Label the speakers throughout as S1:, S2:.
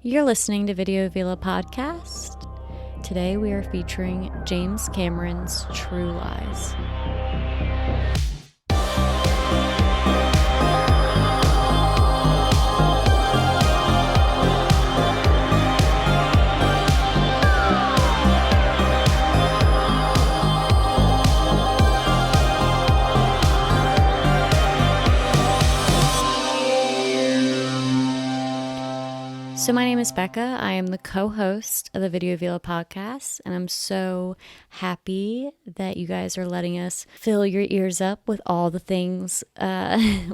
S1: You're listening to Video Villa Podcast. Today we are featuring James Cameron's True Lies. So my name is Becca. I am the co-host of the Video Villa podcast, and I'm so happy that you guys are letting us fill your ears up with all the things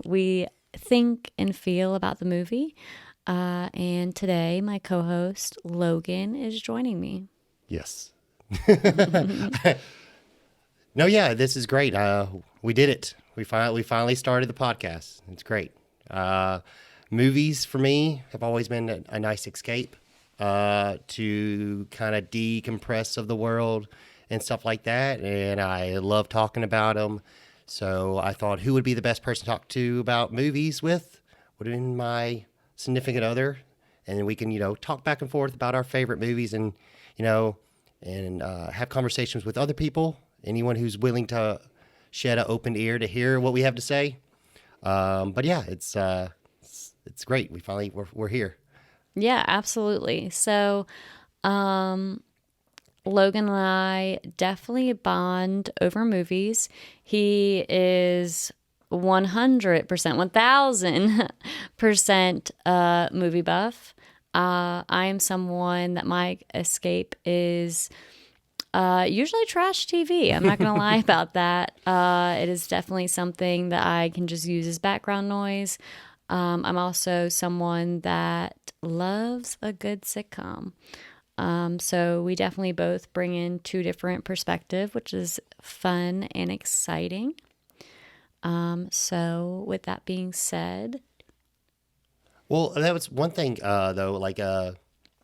S1: we think and feel about the movie. And today, my co-host Logan is joining me.
S2: Yes. No, yeah, this is great. We did it. We finally started the podcast. It's great. Movies for me have always been a nice escape to kind of decompress of the world and stuff like that. And I love talking about them. So I thought, who would be the best person to talk to about movies with? Would have been my significant other. And then we can, talk back and forth about our favorite movies and, have conversations with other people. Anyone who's willing to shed an open ear to hear what we have to say. But yeah, it's great. We're here.
S1: Yeah, absolutely. So, Logan and I definitely bond over movies. He is 100%, 1000% movie buff. I am someone that my escape is usually trash TV. I'm not going to lie about that. It is definitely something that I can just use as background noise. I'm also someone that loves a good sitcom. So we definitely both bring in two different perspectives, which is fun and exciting. So with that being said.
S2: Well, that was one thing, though,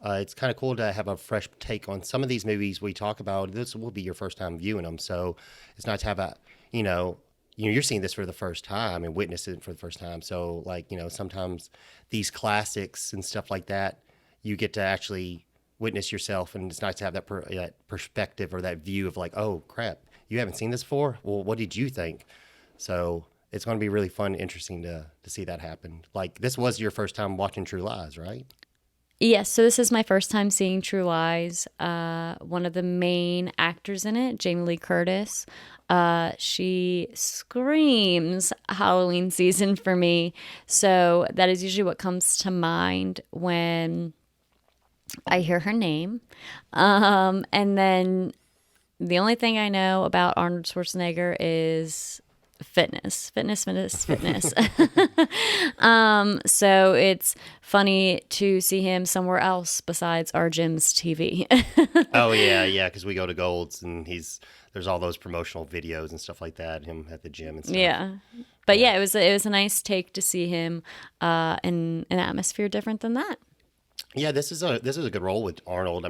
S2: it's kind of cool to have a fresh take on some of these movies we talk about. This will be your first time viewing them. So it's nice to have you're seeing this for the first time and witnessing it for the first time. So sometimes these classics and stuff like that, you get to actually witness yourself. And it's nice to have that perspective or that view of like, oh crap, you haven't seen this before? Well, what did you think? So it's going to be really fun and interesting to see that happen. Like, this was your first time watching True Lies, right?
S1: Yes, so this is my first time seeing True Lies. One of the main actors in it, Jamie Lee Curtis, she screams Halloween season for me. So that is usually what comes to mind when I hear her name. And then the only thing I know about Arnold Schwarzenegger is fitness. So it's funny to see him somewhere else besides our gym's TV.
S2: Oh yeah, because we go to Gold's and there's all those promotional videos and stuff like that, him at the gym and stuff.
S1: Yeah. But yeah, it was a nice take to see him in an atmosphere different than that.
S2: Yeah, this is a good role with Arnold.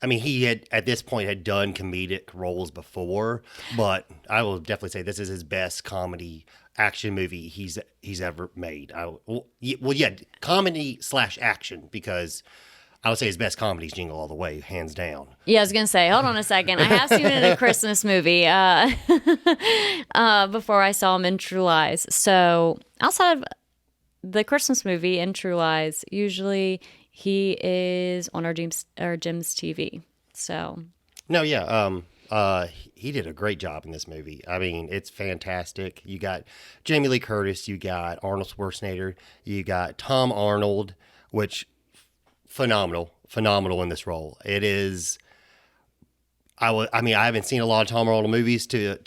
S2: He at this point had done comedic roles before, but I will definitely say this is his best comedy action movie he's ever made. Comedy / action, because I would say his best comedy is Jingle All the Way, hands down.
S1: Yeah, I was gonna say, hold on a second. I have seen it in a Christmas movie before I saw him in True Lies. So outside of the Christmas movie and True Lies, usually he is on our gym's TV. So
S2: no, yeah, he did a great job in this movie. I mean, it's fantastic. You got Jamie Lee Curtis, you got Arnold Schwarzenegger, you got Tom Arnold, which phenomenal in this role. It is. I haven't seen a lot of Tom Arnold movies to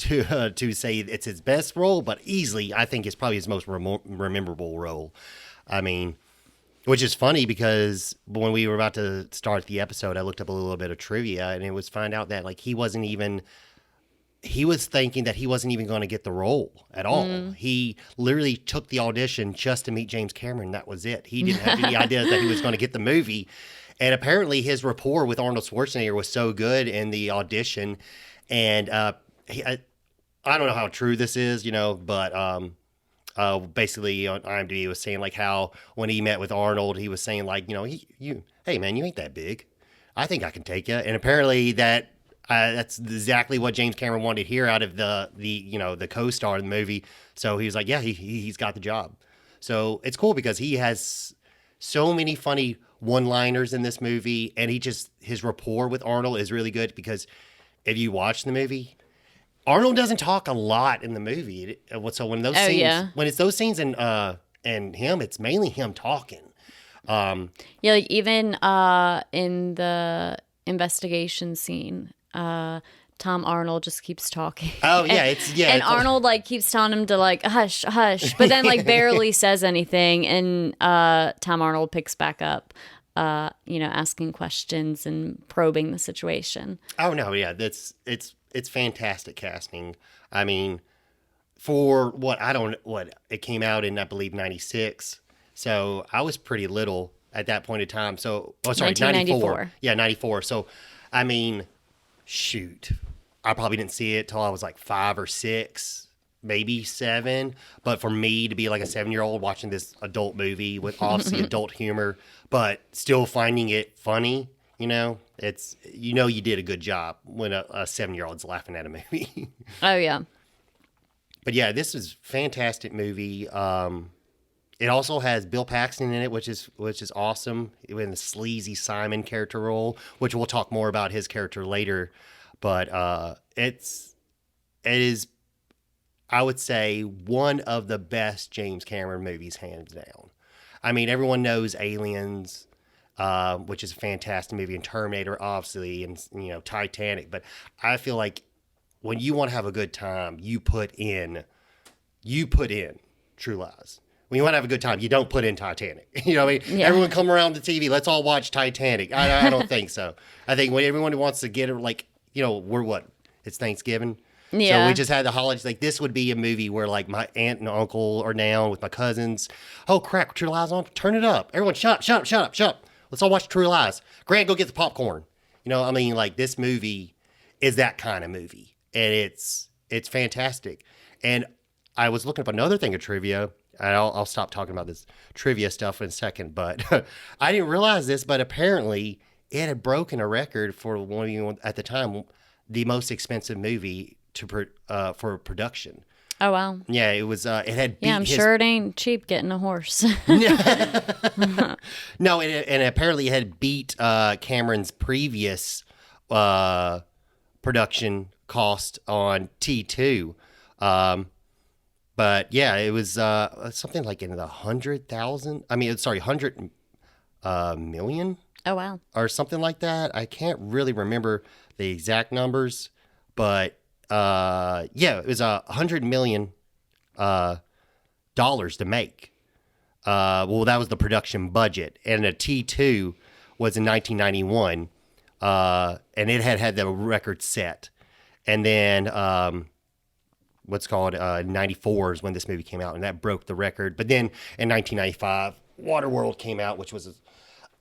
S2: say it's his best role, but easily I think it's probably his most memorable role. I mean, which is funny because when we were about to start the episode, I looked up a little bit of trivia and it was find out that he was thinking that he wasn't even going to get the role at all. He literally took the audition just to meet James Cameron. That was it. He didn't have any idea that he was going to get the movie. And apparently his rapport with Arnold Schwarzenegger was so good in the audition. And I don't know how true this is, but basically on IMDb was saying like how when he met with Arnold, he was saying like, hey man, you ain't that big. I think I can take you. And apparently that's exactly what James Cameron wanted to hear out of the co-star in the movie. So he was like, yeah, he's got the job. So it's cool because he has so many funny one-liners in this movie, and his rapport with Arnold is really good because if you watch the movie, Arnold doesn't talk a lot in the movie. So when those scenes,
S1: yeah.
S2: when it's those scenes and him, it's mainly him talking.
S1: Yeah, like even in the investigation scene, Tom Arnold just keeps talking.
S2: Oh yeah,
S1: and Arnold like keeps telling him to like hush, hush, but then like barely says anything, and Tom Arnold picks back up, asking questions and probing the situation.
S2: Oh no, yeah, it's fantastic casting. I mean, for what it came out in I believe 96. So I was pretty little at that point in time. So,
S1: 1994.
S2: Yeah, 94. So, I mean, shoot, I probably didn't see it till I was like 5 or 6, maybe 7. But for me to be like a 7-year-old watching this adult movie with obviously adult humor, but still finding it funny, it's you did a good job when a 7-year-old's laughing at a movie.
S1: Oh yeah.
S2: But yeah, this is a fantastic movie. It also has Bill Paxton in it, which is awesome, in the sleazy Simon character role, which we'll talk more about his character later. But it is, I would say, one of the best James Cameron movies, hands down. I mean, everyone knows Aliens, which is a fantastic movie, and Terminator, obviously, and Titanic. But I feel like when you want to have a good time, you put in True Lies. When you want to have a good time, you don't put in Titanic. You know what I mean? Yeah. Everyone come around the TV. Let's all watch Titanic. I don't think so. I think when everyone wants to get it, like, we're what? It's Thanksgiving.
S1: Yeah.
S2: So we just had the holidays. Like, this would be a movie where, like, my aunt and uncle are down with my cousins. Oh, crap. True Lies on? Turn it up. Everyone, shut up. Let's all watch True Lies. Grant, go get the popcorn. Like, this movie is that kind of movie. And it's fantastic. And I was looking up another thing of trivia. I'll stop talking about this trivia stuff in a second, but I didn't realize this, but apparently it had broken a record for at the time, the most expensive movie for production.
S1: Oh, wow.
S2: Yeah, it was, it had beat
S1: I'm sure it ain't cheap getting a horse.
S2: No, and apparently it had beat Cameron's previous production cost on T2. But yeah, it was something like in the 100,000. I mean, sorry, 100 million.
S1: Oh wow!
S2: Or something like that. I can't really remember the exact numbers, but yeah, it was $100 million dollars to make. Well, that was the production budget, and a T2 was in 1991, and it had the record set, and then. What's called 94 is when this movie came out, and that broke the record. But then in 1995, Waterworld came out, which was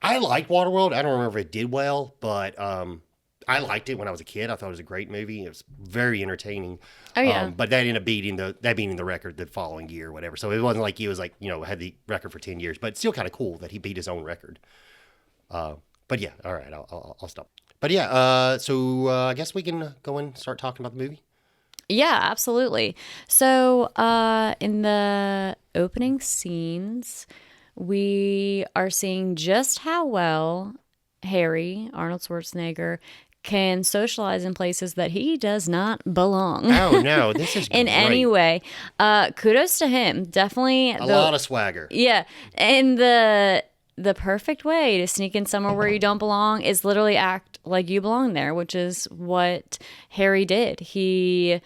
S2: I liked Waterworld. I don't remember if it did well, but I liked it when I was a kid. I thought it was a great movie. It was very entertaining.
S1: Oh yeah.
S2: But that ended up beating the record the following year or whatever. So it wasn't like he was like had the record for 10 years, but it's still kind of cool that he beat his own record. But yeah, all right, I'll stop. But yeah, so I guess we can go and start talking about the movie.
S1: Yeah, absolutely. So in the opening scenes, we are seeing just how well Harry, Arnold Schwarzenegger, can socialize in places that he does not belong.
S2: Oh, no, this is
S1: in
S2: great.
S1: any way. Kudos to him. Definitely.
S2: A lot of swagger.
S1: Yeah. And the perfect way to sneak in somewhere where you don't belong is literally act like you belong there, which is what Harry did. He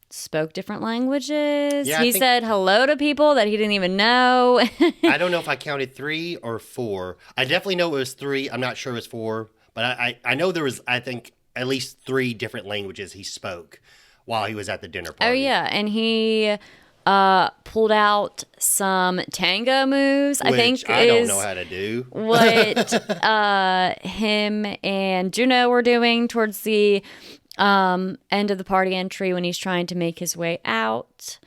S1: spoke different languages.
S2: Yeah,
S1: he said hello to people that he didn't even know.
S2: I don't know if I counted 3 or 4. I definitely know it was 3. I'm not sure it was 4. But I know there was, I think, at least 3 different languages he spoke while he was at the dinner party.
S1: Oh, yeah. And he pulled out some tango moves,
S2: Which
S1: I think
S2: I don't know how to do.
S1: What him and Juno were doing towards the end of the party entry when he's trying to make his way out.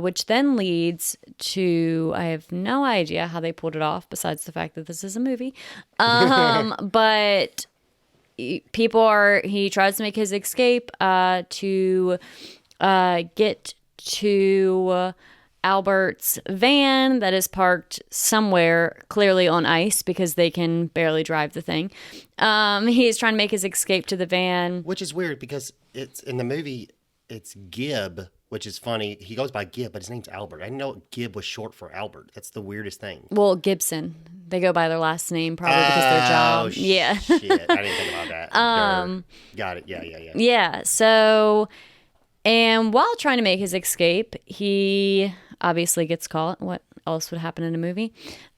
S1: which then leads to, I have no idea how they pulled it off besides the fact that this is a movie. But he tries to make his escape to get to Albert's van that is parked somewhere, clearly on ice because they can barely drive the thing. He's trying to make his escape to the van.
S2: Which is weird because it's in the movie, it's Gibb, which is funny. He goes by Gibb, but his name's Albert. I didn't know Gibb was short for Albert. That's the weirdest thing.
S1: Well, Gibson. They go by their last name probably because their job. Yeah.
S2: Shit. I didn't think about that. Got it. Yeah.
S1: Yeah. So, and while trying to make his escape, he obviously gets caught. What else would happen in a movie?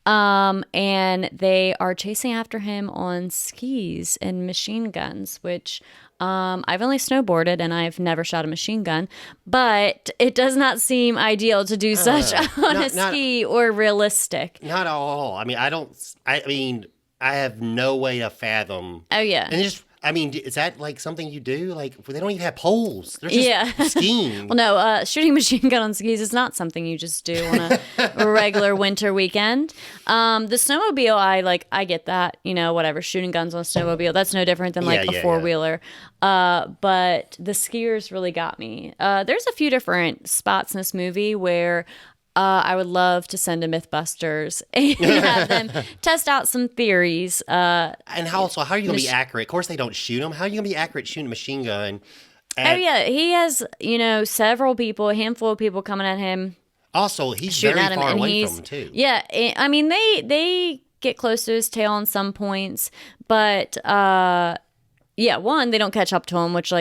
S1: And they are chasing after him on skis and machine guns, which I've only snowboarded and I've never shot a machine gun, but it does not seem ideal to do such on a ski or realistic.
S2: Not at all. I mean, I have no way to fathom.
S1: Oh, yeah.
S2: And is that like something you do? Like, they don't even have poles. They're just skiing.
S1: Well, no, shooting a machine gun on skis is not something you just do on a regular winter weekend. The snowmobile, I get that, whatever, shooting guns on a snowmobile, that's no different than a four-wheeler. But the skiers really got me. There's a few different spots in this movie where I would love to send to Mythbusters and have them test out some theories.
S2: And how are you going to be accurate? Of course, they don't shoot them. How are you going to be accurate shooting a machine gun?
S1: He has, several people, a handful of people coming at him.
S2: Also, he's very far away from them, too.
S1: Yeah, I mean, they get close to his tail on some points, but, one, they don't catch up to him, which,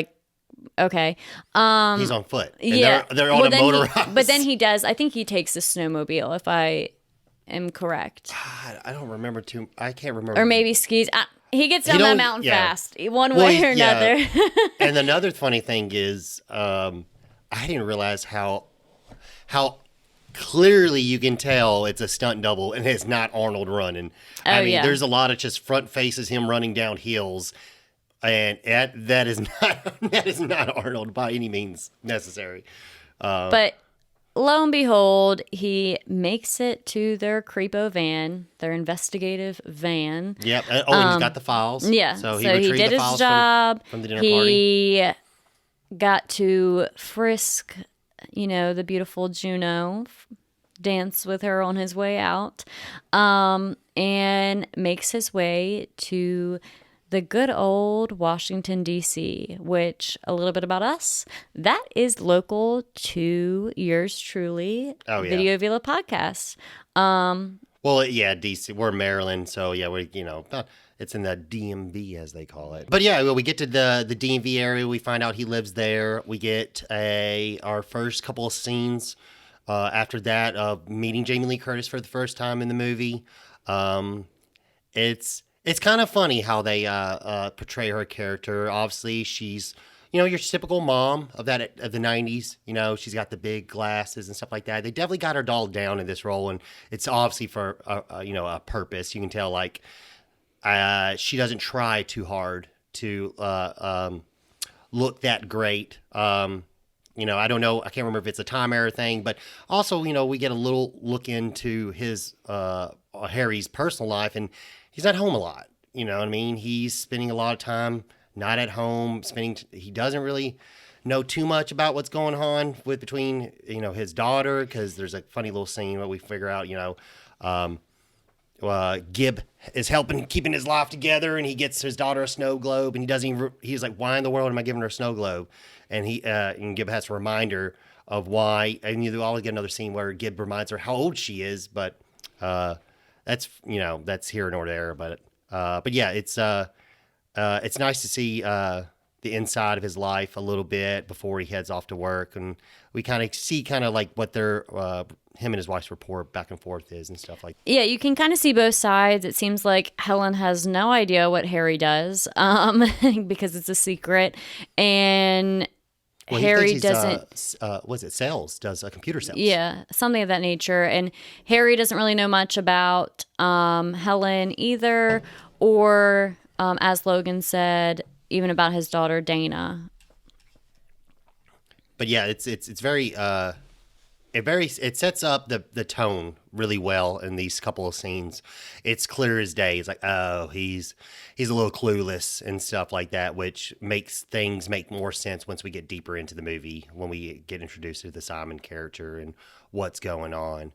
S1: okay.
S2: He's on foot. And they're on a motorized.
S1: But then he does. I think he takes the snowmobile, if I am correct.
S2: I don't remember I can't remember.
S1: Or maybe skis. He gets down that mountain fast, one way or another.
S2: And another funny thing is, I didn't realize how clearly you can tell it's a stunt double and it's not Arnold running. There's a lot of just front faces, him running down hills. And that is not Arnold by any means necessary.
S1: But lo and behold, he makes it to their creepo van, their investigative van.
S2: Yep. And he's got the files.
S1: Yeah.
S2: So
S1: he
S2: retrieved
S1: did
S2: the files
S1: his job.
S2: from the dinner party.
S1: He got to frisk, the beautiful Juno, dance with her on his way out, and makes his way to the good old Washington, D.C., which, a little bit about us, that is local to yours truly, Video Villa Podcast.
S2: D.C., we're Maryland, so it's in the DMV, as they call it. But we get to the DMV area, we find out he lives there, we get our first couple of scenes after that of meeting Jamie Lee Curtis for the first time in the movie. It's kind of funny how they portray her character. Obviously, she's, your typical mom of the 90s. She's got the big glasses and stuff like that. They definitely got her dolled down in this role, and it's obviously for a purpose. You can tell she doesn't try too hard to look that great. I don't know. I can't remember if it's a time error thing, but also, we get a little look into his Harry's personal life, and he's not home a lot. You know what I mean? He's spending a lot of time not at home. He doesn't really know too much about what's going on between his daughter, because there's a funny little scene where we figure out Gibb is keeping his life together, and he gets his daughter a snow globe, and he's like, why in the world am I giving her a snow globe? And and Gibb has to remind her of why, and you always get another scene where Gibb reminds her how old she is, but that's here nor there, but it's nice to see the inside of his life a little bit before he heads off to work, and we kind of see what their him and his wife's rapport back and forth is and stuff like that.
S1: Yeah, you can kind of see both sides. It seems like Helen has no idea what Harry does, because it's a secret, and Harry doesn't.
S2: Sales? Does computer sales?
S1: Yeah, something of that nature. And Harry doesn't really know much about Helen either, or as Logan said, even about his daughter Dana.
S2: But yeah, it's very it sets up the tone really well in these couple of scenes. It's clear as day. It's like, oh, he's a little clueless and stuff like that, which makes things make more sense once we get deeper into the movie, when we get introduced to the Simon character and what's going on.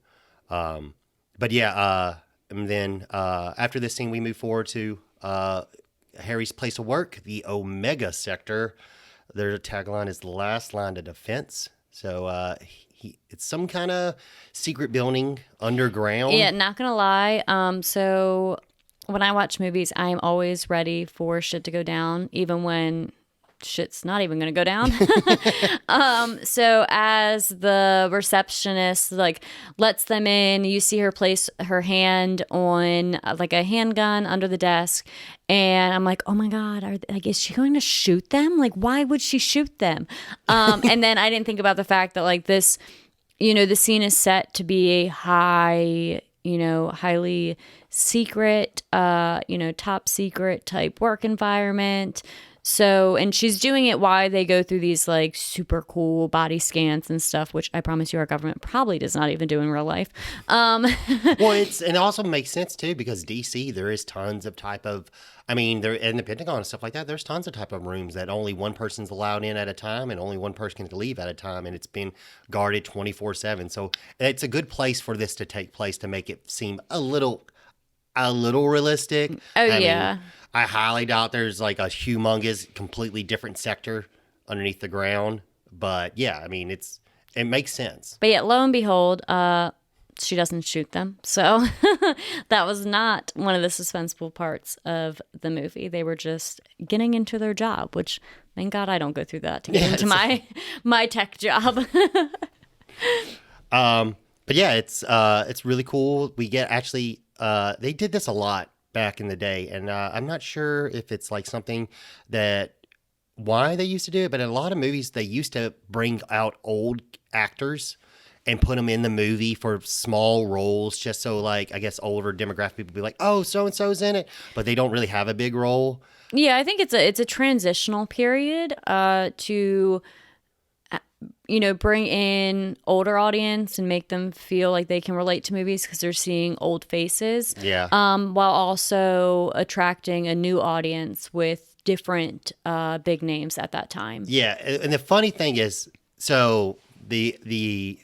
S2: But yeah, and then after this scene, we move forward to Harry's place of work, the Omega Sector. Their tagline is "The last line of defense." So it's some kind of secret building underground.
S1: Yeah, not gonna lie. So when I watch movies, I'm always ready for shit to go down, even when shit's not even gonna go down. So as the receptionist like lets them in, you see her place her hand on like a handgun under the desk, and I'm like, oh my god, is she going to shoot them? Like, why would she shoot them? And then I didn't think about the fact that like this, the scene is set to be a highly secret, top secret type work environment. So, and she's doing it while they go through these like super cool body scans and stuff, which I promise you our government probably does not even do in real life.
S2: Well, it also makes sense too, because DC, there is tons of there in the Pentagon and stuff like that, there's tons of type of rooms that only one person's allowed in at a time and only one person can leave at a time, and it's been guarded 24/7. So it's a good place for this to take place to make it seem a little realistic.
S1: Oh, yeah.
S2: I highly doubt there's like a humongous, completely different sector underneath the ground. But yeah, it makes sense.
S1: But yeah, lo and behold, she doesn't shoot them. So that was not one of the suspenseful parts of the movie. They were just getting into their job, which thank God I don't go through that to get into my tech job.
S2: But yeah, it's really cool. We get actually, they did this a lot back in the day, and I'm not sure if it's like something why they used to do it, but in a lot of movies they used to bring out old actors and put them in the movie for small roles, just so like I guess older demographic people be like, oh, so and so's in it, but they don't really have a big role.
S1: Yeah, I think it's a transitional period to bring in older audience and make them feel like they can relate to movies because they're seeing old faces.
S2: Yeah.
S1: While also attracting a new audience with different big names at that time.
S2: Yeah, and the funny thing is, so the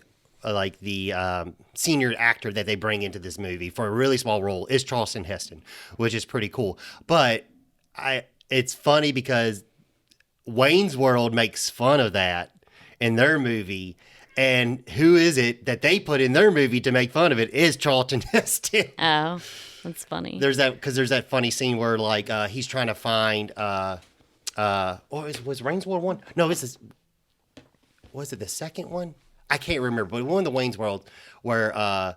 S2: senior actor that they bring into this movie for a really small role is Charleston Heston, which is pretty cool. But it's funny because Wayne's World makes fun of that in their movie, and who is it that they put in their movie to make fun of it is Charlton Heston.
S1: Oh, that's funny.
S2: There's that funny scene where like he's trying to find was Wayne's World 1? No, was it the second one? I can't remember, but one of the Wayne's World where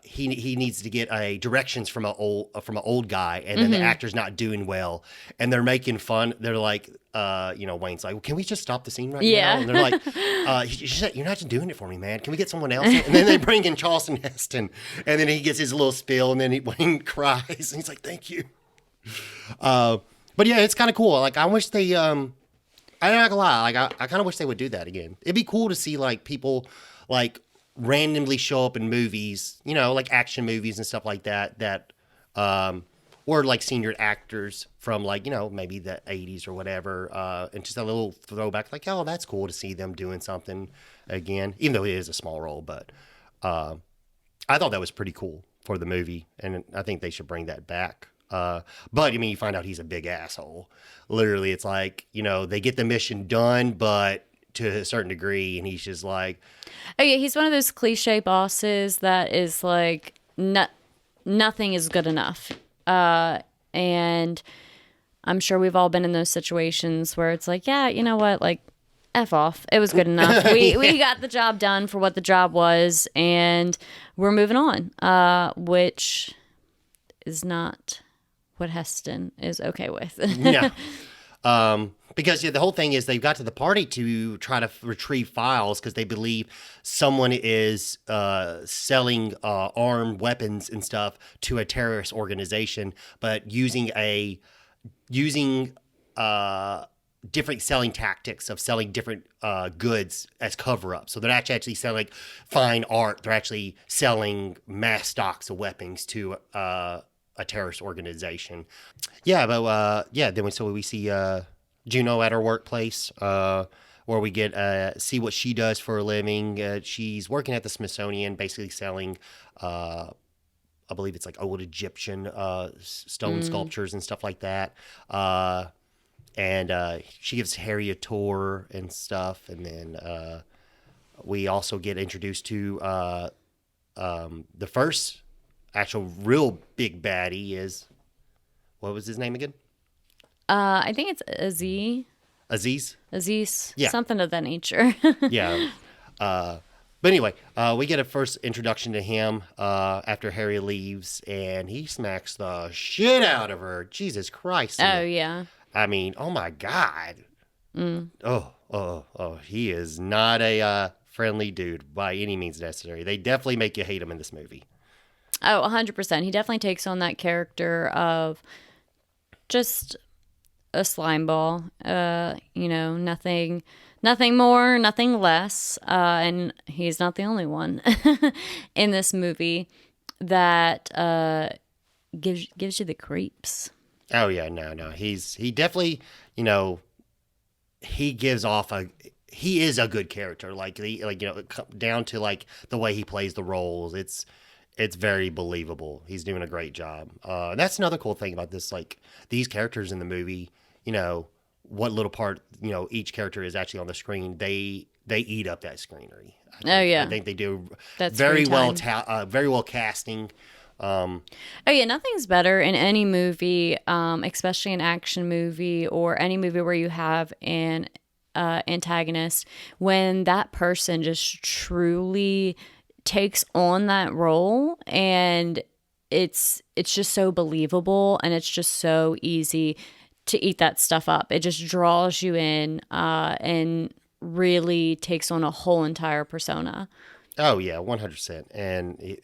S2: he needs to get directions from an old guy, and then the actor's not doing well, and they're making fun. They're like, Wayne's like, well, can we just stop the scene right now? And they're like, you're not just doing it for me, man. Can we get someone else? And then they bring in Charleston Heston, and then he gets his little spill, and then Wayne cries, and he's like, thank you. But yeah, it's kind of cool. Like I wish they, I'm not gonna lie, like I kind of wish they would do that again. It'd be cool to see like people like randomly show up in movies, like action movies and stuff like that, or like senior actors from like, maybe the 80s or whatever, and just a little throwback, like, oh, that's cool to see them doing something again, even though it is a small role. But I thought that was pretty cool for the movie, and I think they should bring that back. But you find out he's a big asshole. Literally, it's like, they get the mission done, but to a certain degree, and he's just like,
S1: oh yeah, he's one of those cliche bosses that is like, nothing is good enough. And I'm sure we've all been in those situations where it's like, yeah, you know what, like, F off. It was good enough. We got the job done for what the job was, and we're moving on, which is not what Heston is okay with.
S2: Yeah. Because the whole thing is they've got to the party to try to retrieve files because they believe someone is selling armed weapons and stuff to a terrorist organization, but using different selling tactics of selling different goods as cover-up. So they're actually selling fine art. They're actually selling mass stocks of weapons to a terrorist organization. Yeah, but then we see Juno at her workplace, where we get see what she does for a living. She's working at the Smithsonian, basically selling. I believe it's like old Egyptian stone sculptures and stuff like that. And she gives Harry a tour and stuff. And then we also get introduced to the first actual real big baddie is, what was his name again?
S1: I think it's Aziz,
S2: yeah,
S1: something of that nature.
S2: Yeah. But anyway, we get a first introduction to him after Harry leaves, and he smacks the shit out of her. Jesus Christ.
S1: Oh, yeah.
S2: I mean, oh my God. Oh, he is not a friendly dude by any means necessary. They definitely make you hate him in this movie.
S1: Oh, 100%. He definitely takes on that character of just a slime ball. Nothing more, nothing less. And he's not the only one in this movie that gives you the creeps.
S2: Oh yeah, no. He definitely, he gives off he is a good character. Down to like the way he plays the roles. It's very believable. He's doing a great job. And that's another cool thing about this. Like these characters in the movie, what little part, each character is actually on the screen. They eat up that scenery. I think they do. That's very well. Very well casting.
S1: Nothing's better in any movie, especially an action movie or any movie where you have an antagonist, when that person just truly takes on that role, and it's just so believable, and it's just so easy to eat that stuff up. It just draws you in and really takes on a whole entire persona.
S2: Oh yeah, 100%. And it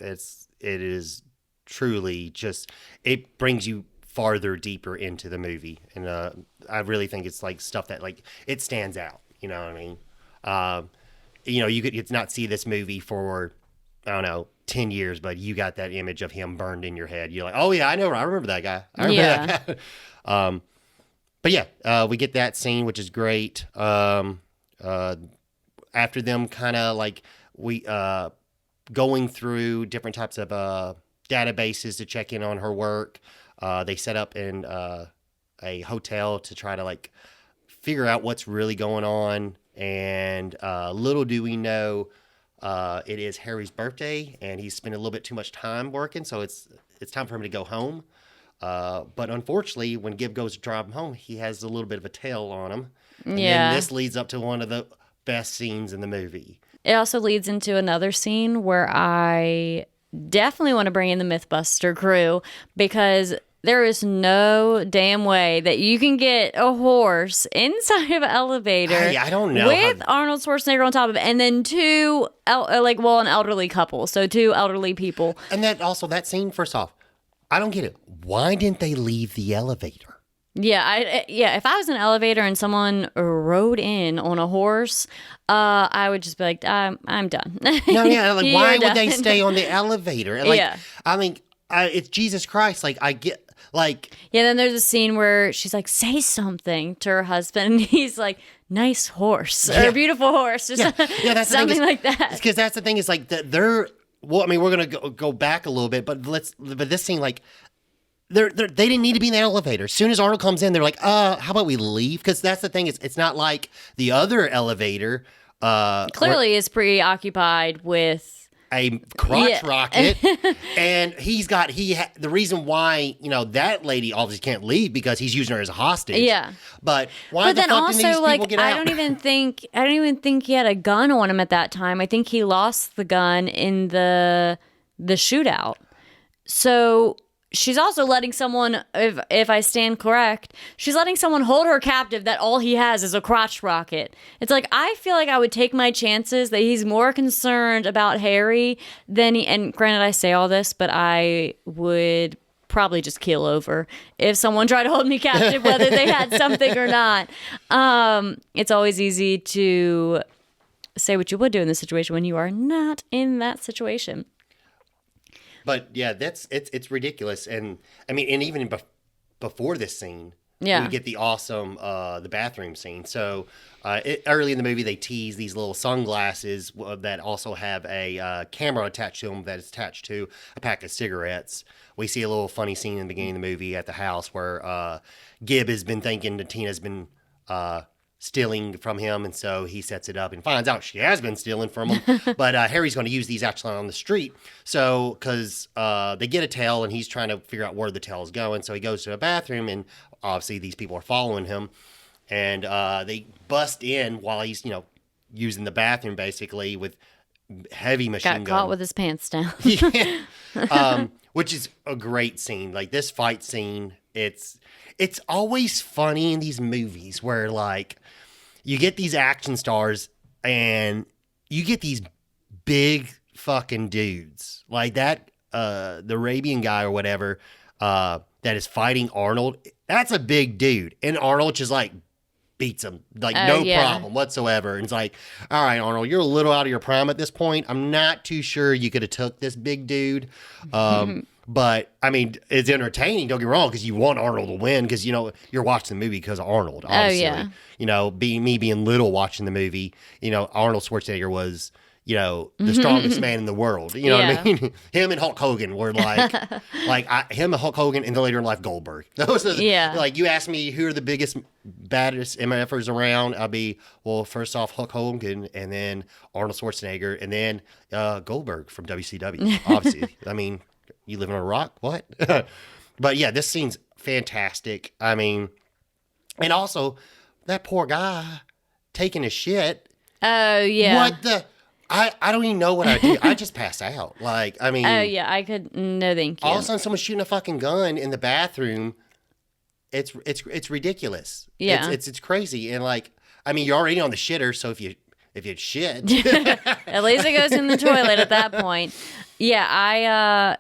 S2: is truly just, it brings you farther deeper into the movie. And I really think it's like stuff that like it stands out. You know what I mean? You could not see this movie for, I don't know, 10 years, but you got that image of him burned in your head. You're like, oh yeah, I remember that guy. That guy. But yeah, we get that scene, which is great. After them kind of like going through different types of databases to check in on her work, they set up in a hotel to try to like figure out what's really going on. And little do we know, it is Harry's birthday, and he's spent a little bit too much time working, so it's time for him to go home. But unfortunately, when Gib goes to drive him home, he has a little bit of a tail on him. And then this leads up to one of the best scenes in the movie.
S1: It also leads into another scene where I definitely want to bring in the Mythbuster crew, because there is no damn way that you can get a horse inside of an elevator.
S2: I don't know.
S1: With Arnold Schwarzenegger on top of it, and then an elderly couple. So two elderly people.
S2: And that scene, first off, I don't get it. Why didn't they leave the elevator?
S1: Yeah, if I was in an elevator and someone rode in on a horse, I would just be like, I'm done.
S2: No, yeah, like why would they stay on the elevator? And, I mean, it's Jesus Christ. Like I get, like
S1: then there's a scene where she's like, say something to her husband, and he's like, nice horse or beautiful horse, or
S2: that's
S1: something like that.
S2: Because that's the thing is like they're. Well, I mean, we're gonna go back a little bit, but this scene, like, they didn't need to be in the elevator. As soon as Arnold comes in, they're like, how about we leave? Because that's the thing is, it's not like the other elevator.
S1: Clearly is preoccupied with
S2: a crotch rocket, and the reason why that lady obviously can't leave because he's using her as a hostage. Yeah, but why the fuck didn't these people get out?
S1: I don't even think he had a gun on him at that time. I think he lost the gun in the shootout. So she's also letting someone, if I stand correct, she's letting someone hold her captive that all he has is a crotch rocket. It's like, I feel like I would take my chances that he's more concerned about Harry than and granted I say all this, but I would probably just keel over if someone tried to hold me captive, whether they had something or not. It's always easy to say what you would do in this situation when you are not in that situation.
S2: But yeah, it's ridiculous, and I mean, and even before this scene,
S1: Yeah.
S2: we get the awesome the bathroom scene. So early in the movie, they tease these little sunglasses that also have a camera attached to them that is attached to a pack of cigarettes. We see a little funny scene in the beginning of the movie at the house where Gib has been thinking that Tina's been stealing from him, and so he sets it up and finds out she has been stealing from him. But Harry's going to use these actually on the street, so because they get a tail and he's trying to figure out where the tail is going, so he goes to a bathroom, and obviously these people are following him, and they bust in while he's using the bathroom basically with heavy machine gun.
S1: Got caught with his pants down.
S2: Yeah. Which is a great scene. Like this fight scene, it's always funny in these movies where like you get these action stars and you get these big fucking dudes like that. The Arabian guy or whatever that is fighting Arnold. That's a big dude, and Arnold just like beats him like no problem whatsoever. And it's like, all right, Arnold, you're a little out of your prime at this point. I'm not too sure you could have took this big dude. But I mean, it's entertaining. Don't get me wrong, because you want Arnold to win because you're watching the movie because of Arnold. Obviously.
S1: Oh yeah.
S2: Being little watching the movie, Arnold Schwarzenegger was the strongest man in the world. You know what I mean? Him and Hulk Hogan were like him and Hulk Hogan and the later in life Goldberg. Those are like, you ask me who are the biggest, baddest MFers around, I'll be, well, first off Hulk Hogan, and then Arnold Schwarzenegger, and then Goldberg from WCW. Obviously, I mean, you live on a rock? What? But yeah, this scene's fantastic. I mean, and also that poor guy taking a shit.
S1: Oh yeah.
S2: What the? I don't even know what I do. I just pass out. Like, I mean.
S1: Oh yeah, I could. No, thank you.
S2: All of a sudden, someone's shooting a fucking gun in the bathroom. It's ridiculous.
S1: Yeah.
S2: It's crazy. And like, I mean, you're already on the shitter, so if you shit,
S1: at least it goes in the toilet at that point. Yeah,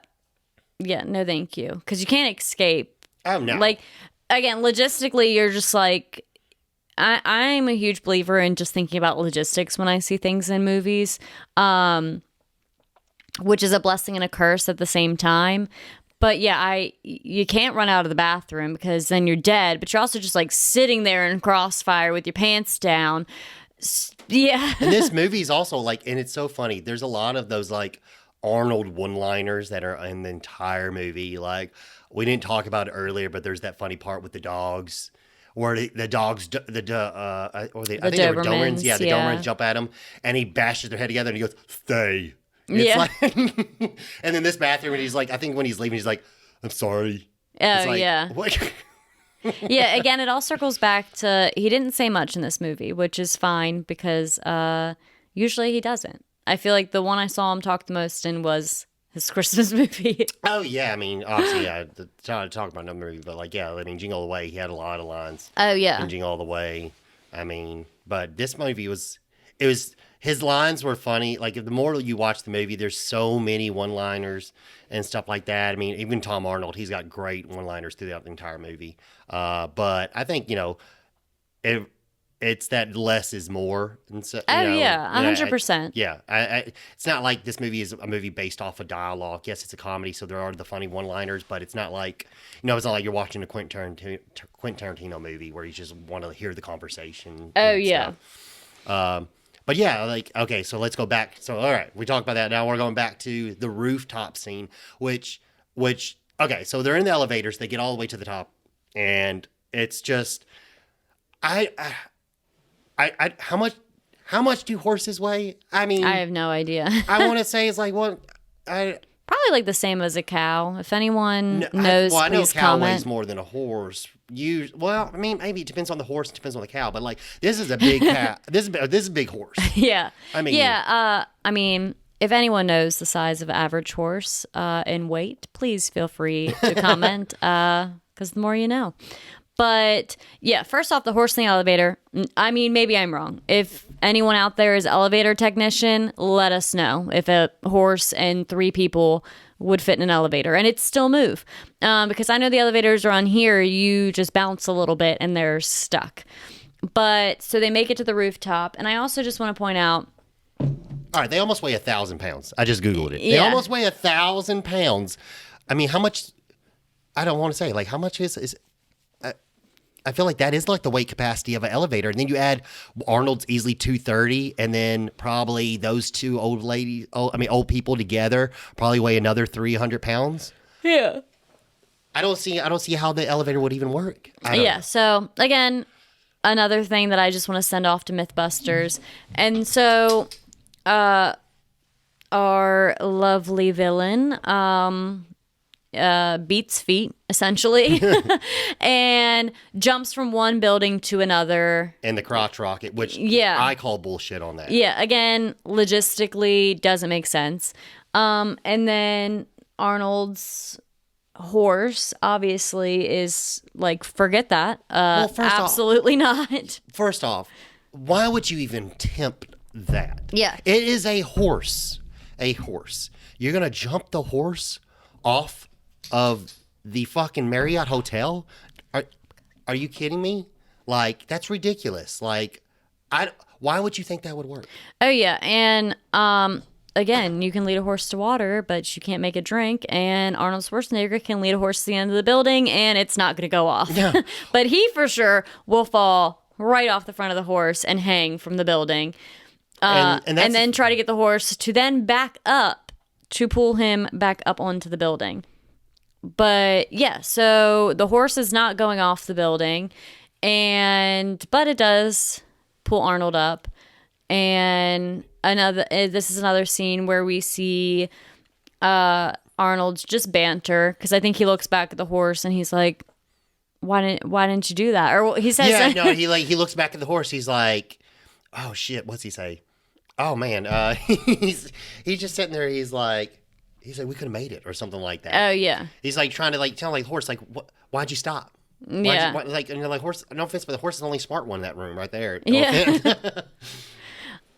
S1: yeah, no, thank you, because you can't escape.
S2: Oh no.
S1: Like, again, logistically, you're just like. I'm a huge believer in just thinking about logistics when I see things in movies, which is a blessing and a curse at the same time. But yeah, you can't run out of the bathroom because then you're dead, but you're also just like sitting there in crossfire with your pants down. Yeah.
S2: And this movie is also like, and it's so funny. There's a lot of those like Arnold one-liners that are in the entire movie. Like, we didn't talk about it earlier, but there's that funny part with the dogs. Where the dogs, I think they were Dobermans. Yeah, the Dobermans jump at him, and he bashes their head together, and he goes, "Stay." It's like, and then this bathroom, and he's like, I think when he's leaving, he's like, "I'm sorry."
S1: Oh
S2: like,
S1: yeah.
S2: What?
S1: Yeah. Again, it all circles back to he didn't say much in this movie, which is fine because usually he doesn't. I feel like the one I saw him talk the most in was his Christmas movie.
S2: Oh, yeah. I mean, obviously, talk about another movie, but like, yeah, I mean, Jingle All the Way, he had a lot of lines.
S1: Oh, yeah.
S2: In Jingle All the Way. I mean, but this movie his lines were funny. Like, the more you watch the movie, there's so many one-liners and stuff like that. I mean, even Tom Arnold, he's got great one-liners throughout the entire movie. But I think, it's that less is more. And so,
S1: yeah, 100%.
S2: Yeah. It's not like this movie is a movie based off of dialogue. Yes, it's a comedy, so there are the funny one-liners, but it's not like, it's not like you're watching a Quentin Tarantino movie where you just want to hear the conversation.
S1: Oh, yeah.
S2: But yeah, like, okay, so let's go back. So, all right, we talked about that. Now we're going back to the rooftop scene, which, okay, so they're in the elevators. They get all the way to the top, and it's just, how much do horses weigh? I mean,
S1: I have no idea.
S2: I want to say it's like, well,
S1: probably like the same as a cow. If anyone knows,
S2: I know a
S1: please
S2: cow
S1: comment.
S2: weighs more than a horse. Well, I mean, maybe it depends on the horse, it depends on the cow, but like, this is a big cow. This is a big horse.
S1: Yeah.
S2: I mean,
S1: yeah. I mean, if anyone knows the size of an average horse in weight, please feel free to comment because the more you know. But yeah, first off, the horse in the elevator. I mean, maybe I'm wrong. If anyone out there is elevator technician, let us know if a horse and 3 people would fit in an elevator and it still move. Because I know the elevators around here, you just bounce a little bit and they're stuck. But so they make it to the rooftop. And I also just want to point out.
S2: All right, they almost weigh 1,000 pounds. I just Googled it.
S1: Yeah.
S2: They almost weigh 1,000 pounds. I mean, how much? I don't want to say. Like, how much is? I feel like that is like the weight capacity of an elevator. And then you add Arnold's easily 230, and then probably those 2 old people together probably weigh another 300 pounds.
S1: Yeah.
S2: I don't see how the elevator would even work.
S1: Yeah. So again, another thing that I just want to send off to Mythbusters. And so our lovely villain beats feet, essentially, and jumps from one building to another.
S2: And the crotch rocket, which I call bullshit on that.
S1: Yeah, again, logistically doesn't make sense. And then Arnold's horse obviously is like, forget that. Absolutely not.
S2: First off, why would you even tempt that?
S1: Yeah.
S2: It is a horse. A horse. You're going to jump the horse off of the fucking Marriott hotel? Are you kidding me? Like, that's ridiculous. Like, why would you think that would work?
S1: Oh, yeah. And again, you can lead a horse to water, but you can't make it drink. And Arnold Schwarzenegger can lead a horse to the end of the building, and it's not going to go off.
S2: Yeah.
S1: But he for sure will fall right off the front of the horse and hang from the building. And then try to get the horse to then back up to pull him back up onto the building. But yeah, so the horse is not going off the building, but it does pull Arnold up. And this is another scene where we see Arnold's just banter, because I think he looks back at the horse and he's like, why didn't you do that? Or he says,
S2: yeah, no, he looks back at the horse. He's like, oh shit, what's he say? Oh man, he's just sitting there. He's like, we could have made it or something like that.
S1: Oh yeah.
S2: He's like trying to like tell like the horse like, why'd you stop? And you're like, horse. No offense, but the horse is the only smart one in that room right there. No offense.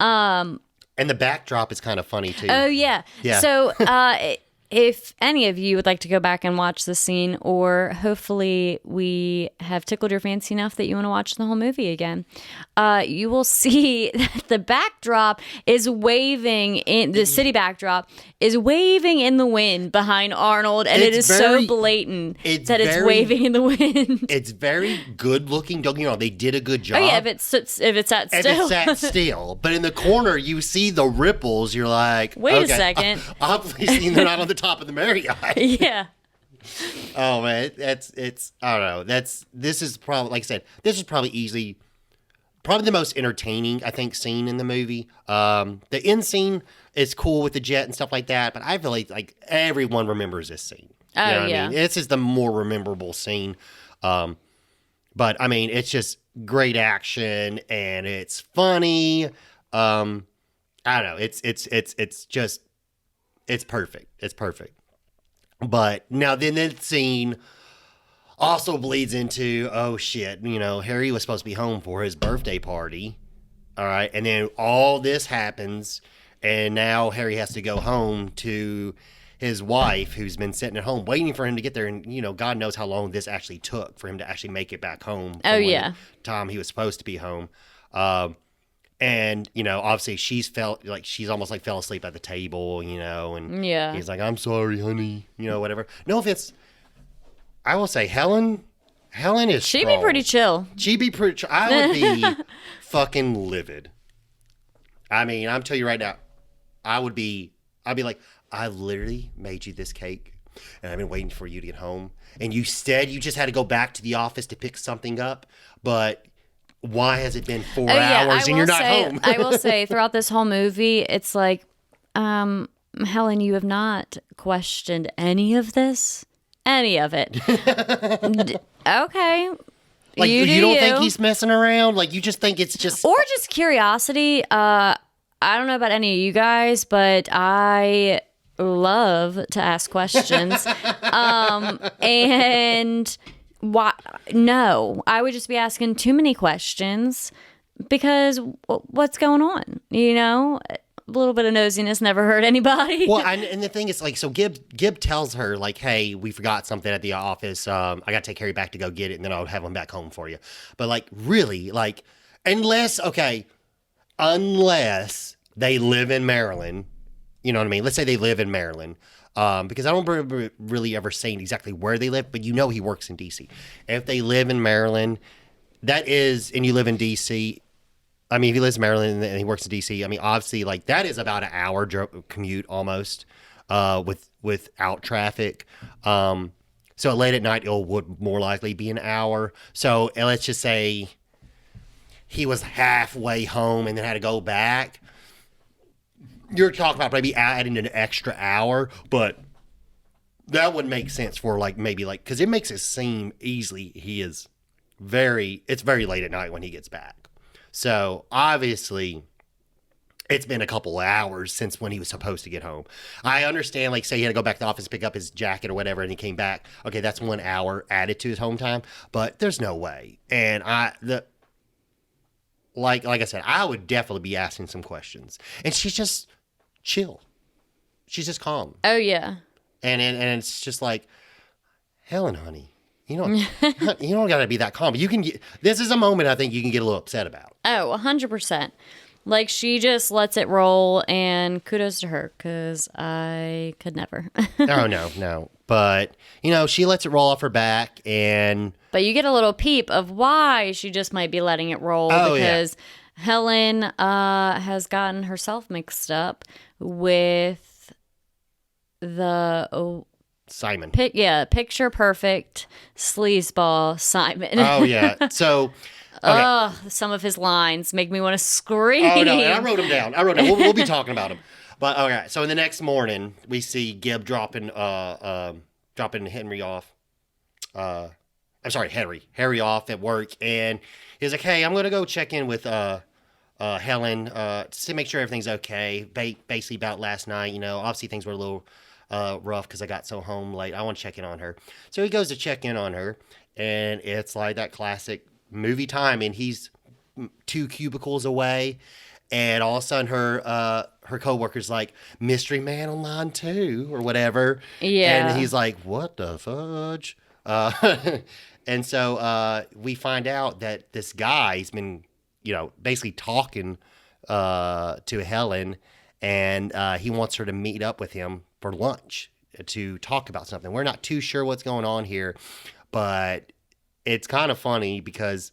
S2: And the backdrop is kind of funny too.
S1: Oh yeah.
S2: Yeah.
S1: So if any of you would like to go back and watch the scene, or hopefully we have tickled your fancy enough that you want to watch the whole movie again, you will see that the backdrop is waving in the city backdrop is waving in the wind behind Arnold, and it is so blatant that it's waving in the wind.
S2: It's very good looking. Don't get me wrong, they did a good job.
S1: Oh yeah, if it's sat still.
S2: If it's sat still. But in the corner, you see the ripples. You're like,
S1: wait a second.
S2: Obviously, they're not on the top of the Marriott.
S1: Yeah.
S2: Oh man, it's I don't know. This is probably, like I said, this is probably the most entertaining, I think, scene in the movie. The end scene is cool with the jet and stuff like that, but I feel like everyone remembers this scene.
S1: Oh,
S2: you know
S1: yeah.
S2: I mean? This is the more memorable scene. But I mean, it's just great action and it's funny. I don't know. It's just, it's perfect. It's perfect. But now then that scene also bleeds into, oh shit, Harry was supposed to be home for his birthday party. All right. And then all this happens, and now Harry has to go home to his wife, who's been sitting at home waiting for him to get there. And, God knows how long this actually took for him to actually make it back home.
S1: Oh, yeah.
S2: Time he was supposed to be home. And, obviously she's almost like fell asleep at the table, and
S1: yeah.
S2: He's like, I'm sorry, honey, whatever. No offense. I will say Helen is
S1: She'd
S2: strong.
S1: be pretty chill.
S2: I would be fucking livid. I mean, I'm telling you right now, I'd be like, I literally made you this cake and I've been waiting for you to get home. And you said you just had to go back to the office to pick something up, but why has it been 4 hours and you're not home?
S1: I will say, throughout this whole movie, it's like, Helen, you have not questioned any of this. Any of it. Okay.
S2: Like, you don't think he's messing around? Like, you just think it's just...
S1: Or just curiosity. I don't know about any of you guys, but I love to ask questions. And Why? No, I would just be asking too many questions because what's going on? You know, a little bit of nosiness never hurt anybody.
S2: Well, and the thing is, like, so Gib tells her, like, hey, we forgot something at the office. I got to take Harry back to go get it, and then I'll have him back home for you. But, like, really, like, unless they live in Maryland, you know what I mean? Let's say they live in Maryland. Because I don't really ever saying exactly where they live, but you know he works in D.C. If they live in Maryland, and you live in D.C., I mean, if he lives in Maryland and he works in D.C., I mean, obviously, like, that is about an hour commute almost without traffic. So late at night, it would more likely be an hour. So let's just say he was halfway home and then had to go back. You're talking about maybe adding an extra hour, but that would make sense for because it makes it seem easily it's very late at night when he gets back. So obviously it's been a couple of hours since when he was supposed to get home. I understand, like, say he had to go back to the office, pick up his jacket or whatever, and he came back. Okay, that's 1 hour added to his home time, but there's no way. And like I said, I would definitely be asking some questions. And she's just chill. She's just calm.
S1: Oh, yeah.
S2: And it's just like, Helen, honey, you don't got to be that calm. But this is a moment I think you can get a little upset about.
S1: Oh, 100%. Like, she just lets it roll, and kudos to her, because I could never.
S2: Oh, no. But, she lets it roll off her back, and...
S1: But you get a little peep of why she just might be letting it roll, because Helen has gotten herself mixed up with the...
S2: Simon.
S1: Picture perfect sleazeball Simon.
S2: Oh, yeah. So... Okay.
S1: Some of his lines make me want to scream.
S2: Oh, no, and I wrote them down. We'll be talking about them. But, okay, so in the next morning, we see Gib dropping Henry off. Harry off at work. And he's like, hey, I'm going to go check in with Helen to make sure everything's okay. Basically about last night, obviously things were a little rough because I got so home late. I want to check in on her. So he goes to check in on her, and it's like that classic movie time, and he's 2 cubicles away, and all of a sudden her coworker's like, mystery man on line 2 or whatever.
S1: Yeah.
S2: And he's like, what the fudge? And so we find out that this guy's been, basically talking to Helen, and he wants her to meet up with him for lunch to talk about something. We're not too sure what's going on here, but it's kind of funny because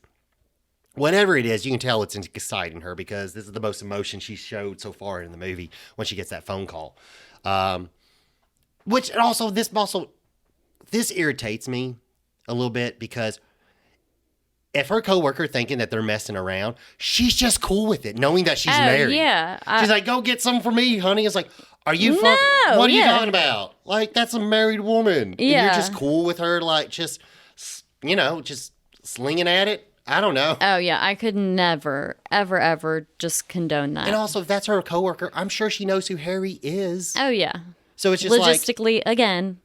S2: whatever it is, you can tell it's exciting her, because this is the most emotion she showed so far in the movie when she gets that phone call. This irritates me a little bit, because if her coworker thinking that they're messing around, she's just cool with it, knowing that she's married.
S1: Yeah.
S2: She's like, go get some for me, honey. It's like, are you
S1: No,
S2: what are you talking about? Like, that's a married woman.
S1: Yeah.
S2: And you're just cool with her, like, just slinging at it. I don't know.
S1: Oh, yeah. I could never, ever, ever just condone that.
S2: And also, if that's her coworker, I'm sure she knows who Harry is.
S1: Oh, yeah.
S2: So it's just
S1: logistically, again,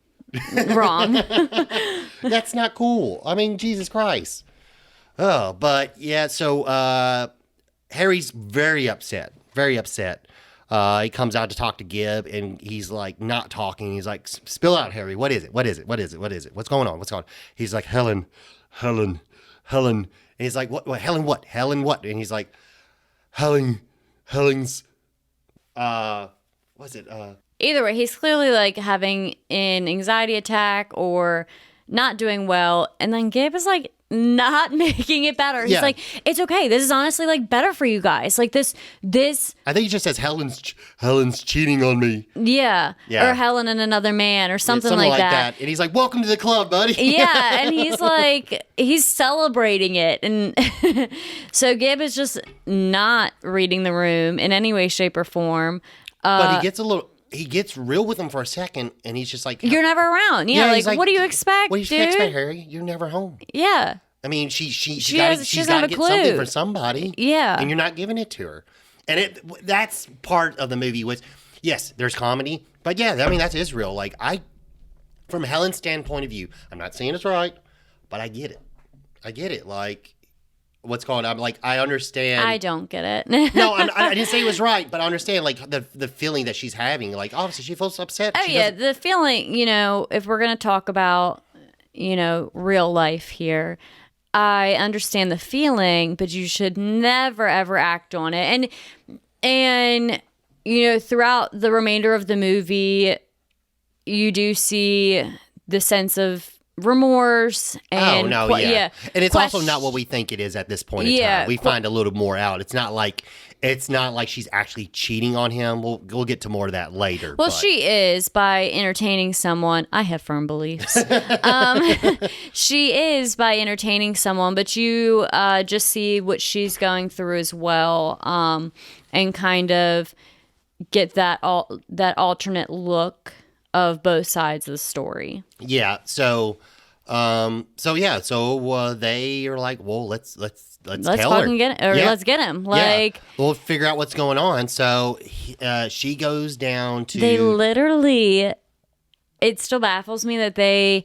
S1: wrong.
S2: That's not cool. I mean, Jesus Christ. Oh, but yeah, so Harry's very upset. Very upset. He comes out to talk to Gib, and he's like not talking. He's like, spill out, Harry. What is it? What is it? What is it? What is it? What's going on? What's going on? He's like, Helen. And he's like, what? Helen what? Helen what? And he's like, Helen's, what's it?
S1: Either way, he's clearly like having an anxiety attack or not doing well. And then Gib is like not making it better. He's like, it's okay. This is honestly like better for you guys. Like this.
S2: I think he just says Helen's cheating on me.
S1: Yeah. Or Helen and another man or something like that.
S2: And he's like, welcome to the club, buddy.
S1: Yeah. And he's like, he's celebrating it. And so Gib is just not reading the room in any way, shape, or form.
S2: But he gets real with him for a second, and he's just like,
S1: you're never around. Yeah, like, what do you expect,
S2: what do you expect, Harry? You're never home.
S1: Yeah.
S2: I mean, she's got to get something for somebody.
S1: Yeah.
S2: And you're not giving it to her. And that's part of the movie was, yes, there's comedy, but yeah, I mean, that's Israel. Like, from Helen's standpoint of view, I'm not saying it's right, but I get it. I get it. Like, what's going on? I'm like, I understand.
S1: I don't get it.
S2: No, I didn't say it was right, but I understand, like, the feeling that she's having. Like, obviously, she feels upset.
S1: Oh, yeah, the feeling, if we're going to talk about, real life here, I understand the feeling, but you should never, ever act on it. And throughout the remainder of the movie, you do see the sense of remorse and
S2: and it's also not what we think it is at this point in time. We find a little more out. It's not like she's actually cheating on him. We'll get to more of that later.
S1: Well, she is by entertaining someone. I have firm beliefs. She is by entertaining someone, but you just see what she's going through as well, and kind of get that alternate look of both sides of the story.
S2: Yeah. So they are like, well, let's tell her.
S1: Let's get him. Like,
S2: we'll figure out what's going on. So she goes down to.
S1: They literally. It still baffles me that they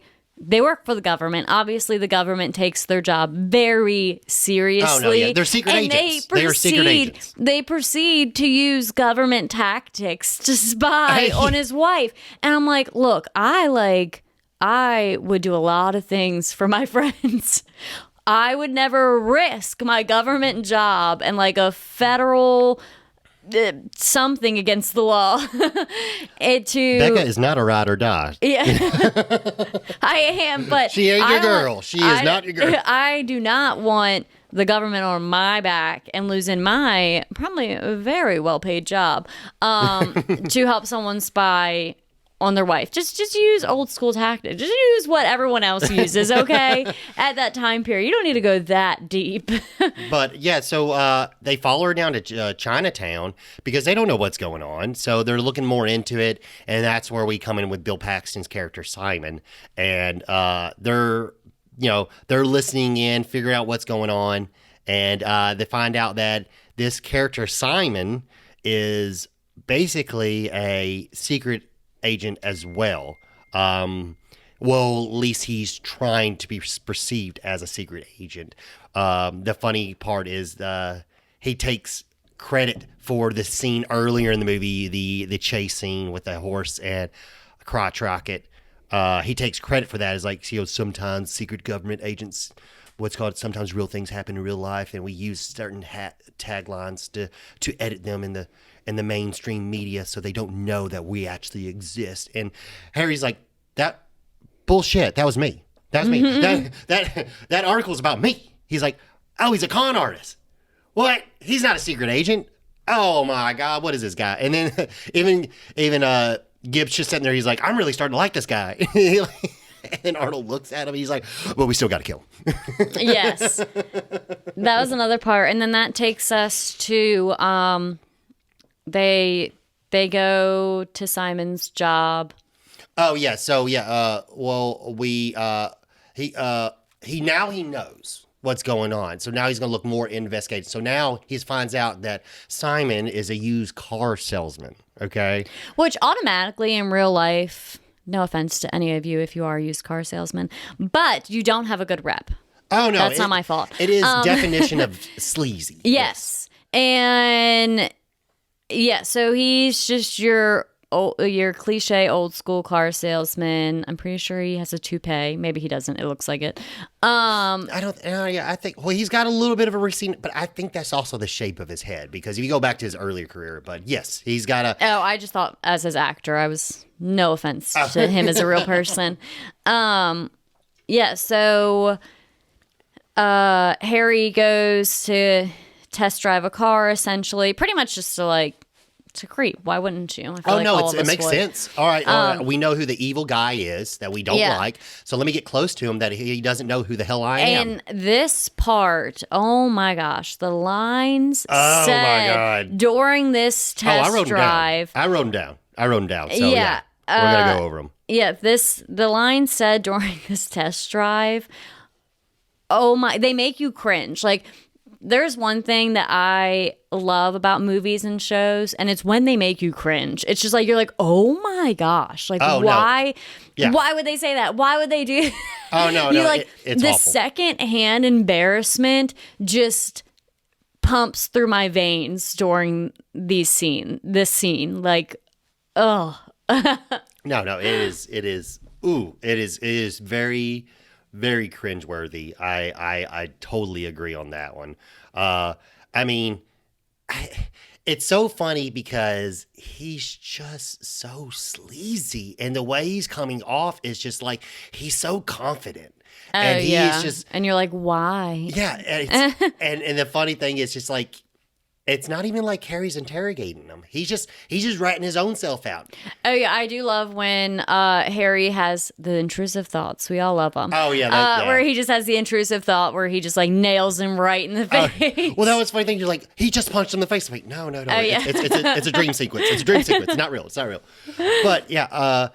S1: work for the government. Obviously, the government takes their job very seriously. Oh, no, yeah.
S2: They're secret agents. They are secret agents.
S1: They proceed to use government tactics to spy on his wife. And I'm like, look, I would do a lot of things for my friends. I would never risk my government job and like a federal something against the law.
S2: Becca is not a ride or die.
S1: Yeah, I am, but
S2: she ain't your girl. She is not your girl.
S1: I do not want the government on my back and losing my probably very well paid job to help someone spy on their wife. Just use old school tactics. Just use what everyone else uses, okay? At that time period. You don't need to go that deep.
S2: But yeah, so they follow her down to Chinatown because they don't know what's going on. So they're looking more into it. And that's where we come in with Bill Paxton's character, Simon. And they're listening in, figuring out what's going on. And they find out that this character, Simon, is basically a secret agent as well. Well, at least he's trying to be perceived as a secret agent. The funny part is he takes credit for the scene earlier in the movie, the chase scene with the horse and a crotch rocket. He takes credit for that as like, sometimes secret government agents, sometimes real things happen in real life, and we use certain taglines to edit them in the mainstream media so they don't know that we actually exist. And Harry's like, that bullshit. That was me. That was me. That article's about me. He's like, oh, he's a con artist. What? He's not a secret agent. Oh my God, what is this guy? And then even Gibbs just sitting there. He's like, I'm really starting to like this guy. And Arnold looks at him. He's like, well, we still got to kill him.
S1: Yes. That was another part. And then that takes us to, they go to Simon's job.
S2: Oh yeah. So yeah. He knows what's going on. So now he's going to look more investigative. So now he finds out that Simon is a used car salesman. Okay.
S1: Which automatically in real life, no offense to any of you if you are a used car salesman, but you don't have a good rep.
S2: Oh no,
S1: that's not my fault.
S2: It is definition of sleazy.
S1: Yes. And yeah, so he's just your cliche old school car salesman. I'm pretty sure he has a toupee. Maybe he doesn't. It looks like it.
S2: I think he's got a little bit of a receding, but I think that's also the shape of his head because if you go back to his earlier career, but yes, he's got a.
S1: Oh, I just thought as his actor, I was no offense to him as a real person. Yeah. So, Harry goes to test drive a car, essentially, pretty much just to creep. Why wouldn't you? I feel
S2: it makes sense. All right. We know who the evil guy is that we don't like. So let me get close to him that he doesn't know who the hell I am.
S1: And this part, oh my gosh, the lines said during this test drive.
S2: I wrote them down. So yeah, we're going to go over them.
S1: Yeah, the line said during this test drive, oh my, they make you cringe. Like, there's one thing that I love about movies and shows, and it's when they make you cringe. It's just like, you're like, oh my gosh. Like,
S2: Oh, no.
S1: why?
S2: Yeah.
S1: Why would they say that? Why would they do
S2: Oh, no,
S1: you
S2: no.
S1: like
S2: It's
S1: the
S2: awful.
S1: second-hand embarrassment just pumps through my veins during this scene. Like, oh.
S2: No, it is very, very cringeworthy. I totally agree on that one. I mean, it's so funny because he's just so sleazy, and the way he's coming off is just like he's so confident. And he's just,
S1: and you're like, why?
S2: yeah, and the funny thing is just like, it's not even like Harry's interrogating him. He's just ratting his own self out.
S1: Oh yeah, I do love when Harry has the intrusive thoughts. We all love them.
S2: Oh yeah, yeah.
S1: Where he just has the intrusive thought where he just like nails him right in the face.
S2: Well, that was the funny thing. You're like, he just punched him in the face. I'm like, no.
S1: Oh, yeah.
S2: It's a dream sequence. It's a dream sequence. It's not real. It's not real. But yeah,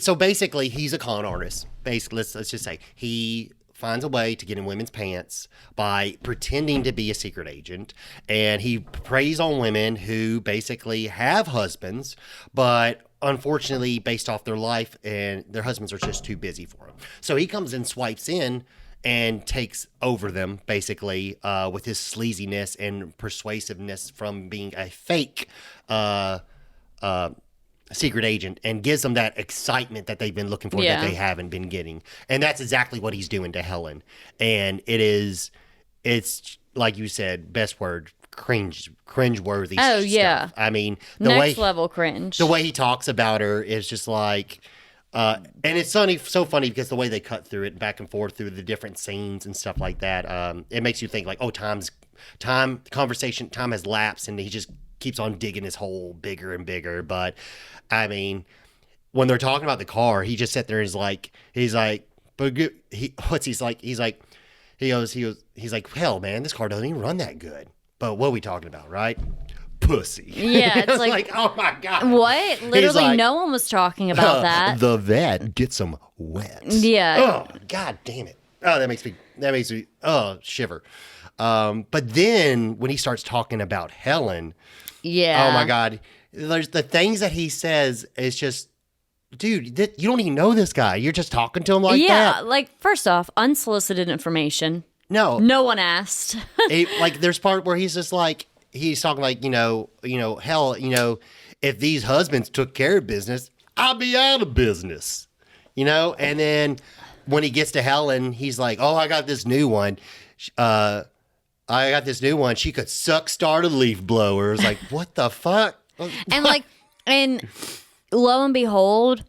S2: so basically he's a con artist. Basically, let's just say he finds a way to get in women's pants by pretending to be a secret agent, and he preys on women who basically have husbands, but unfortunately, based off their life, and their husbands are just too busy for them. So he comes and swipes in and takes over them, basically, with his sleaziness and persuasiveness from being a fake secret agent, and gives them that excitement that they've been looking for that they haven't been getting. And that's exactly what he's doing to Helen. And it's like you said, best word, cringeworthy
S1: Oh, yeah.
S2: stuff. I mean, the
S1: Next
S2: way
S1: level cringe.
S2: the way he talks about her is just like, and it's so funny because the way they cut through it back and forth through the different scenes and stuff like that, it makes you think like, oh, time has lapsed, and he just keeps on digging his hole bigger and bigger. But I mean, when they're talking about the car, he just sat there and he's like, but he's like, hell, man, this car doesn't even run that good. But what are we talking about, right? Pussy.
S1: Yeah, it's like,
S2: oh my God.
S1: what? Literally,
S2: like,
S1: no one was talking about that.
S2: The vet gets them wet.
S1: Yeah.
S2: Oh, God damn it. Oh, that makes me, shiver. But then when he starts talking about Helen,
S1: Yeah.
S2: oh my God, there's the things that he says. It's just, dude, you don't even know this guy. You're just talking to him like that.
S1: Yeah, like, first off, unsolicited information.
S2: No,
S1: No one asked.
S2: like there's part where he's just like, he's talking like, hell, if these husbands took care of business, I'd be out of business, And then when he gets to Helen, he's like, oh, I got this new one. She could suck start a leaf blower. It's like, what the fuck?
S1: And lo and behold,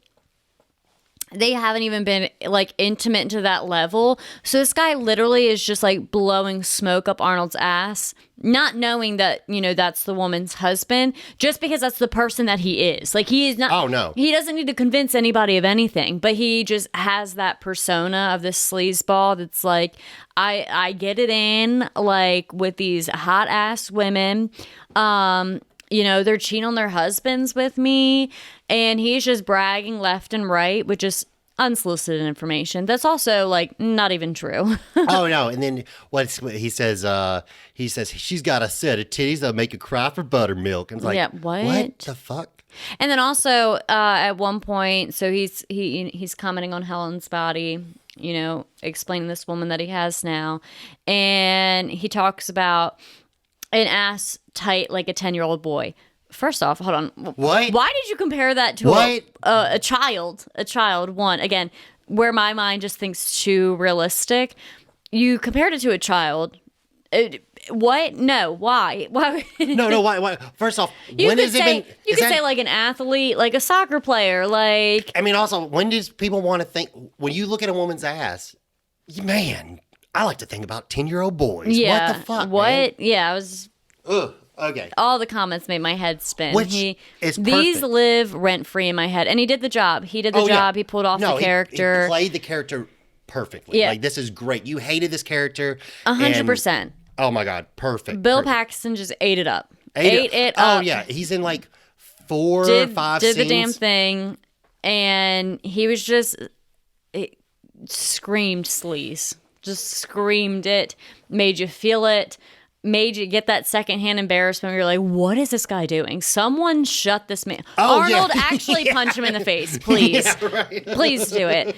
S1: they haven't even been like intimate to that level. So this guy literally is just like blowing smoke up Arnold's ass, not knowing that, that's the woman's husband, just because that's the person that he is. Like, he is not.
S2: Oh, no.
S1: He doesn't need to convince anybody of anything, but he just has that persona of this sleazeball that's like, I get it in, like, with these hot ass women. They're cheating on their husbands with me, and he's just bragging left and right with just unsolicited information. That's also like not even true.
S2: Oh no! And then what he says? He says she's got a set of titties that make you cry for buttermilk. And it's like,
S1: yeah, what?
S2: What the fuck?
S1: And then also at one point, so he's commenting on Helen's body, explaining this woman that he has now, and he talks about an ass tight like a 10-year-old boy. First off, hold on.
S2: What?
S1: Why did you compare that to a child? A child, one. Again, where my mind just thinks too realistic. You compared it to a child. What? No. Why? Why?
S2: No. Why? First off,
S1: you could say like an athlete, like a soccer player, like.
S2: I mean, also, when does people want to think when you look at a woman's ass? Man, I like to think about 10-year-old boys.
S1: Yeah.
S2: What the fuck?
S1: What?
S2: Man?
S1: Yeah, I was.
S2: Ugh. Okay.
S1: All the comments made my head spin.
S2: Which is perfect.
S1: These live rent free in my head, and he did the job. He did the job. He pulled off the character.
S2: He played the character perfectly.
S1: Yeah.
S2: Like, this is great. You hated this character.
S1: 100%.
S2: Oh my God, perfect.
S1: Bill
S2: perfect.
S1: Paxton just ate it up.
S2: Ate
S1: it up.
S2: Oh yeah, he's in like 4 or 5
S1: did
S2: scenes.
S1: the damn thing, and he was just screamed sleaze. Just screamed it. Made you feel it. made you get that secondhand embarrassment where you're like, what is this guy doing? Someone shut this man.
S2: Oh,
S1: Arnold,
S2: yeah.
S1: actually punch him in the face, please.
S2: Yeah, right.
S1: Please do it.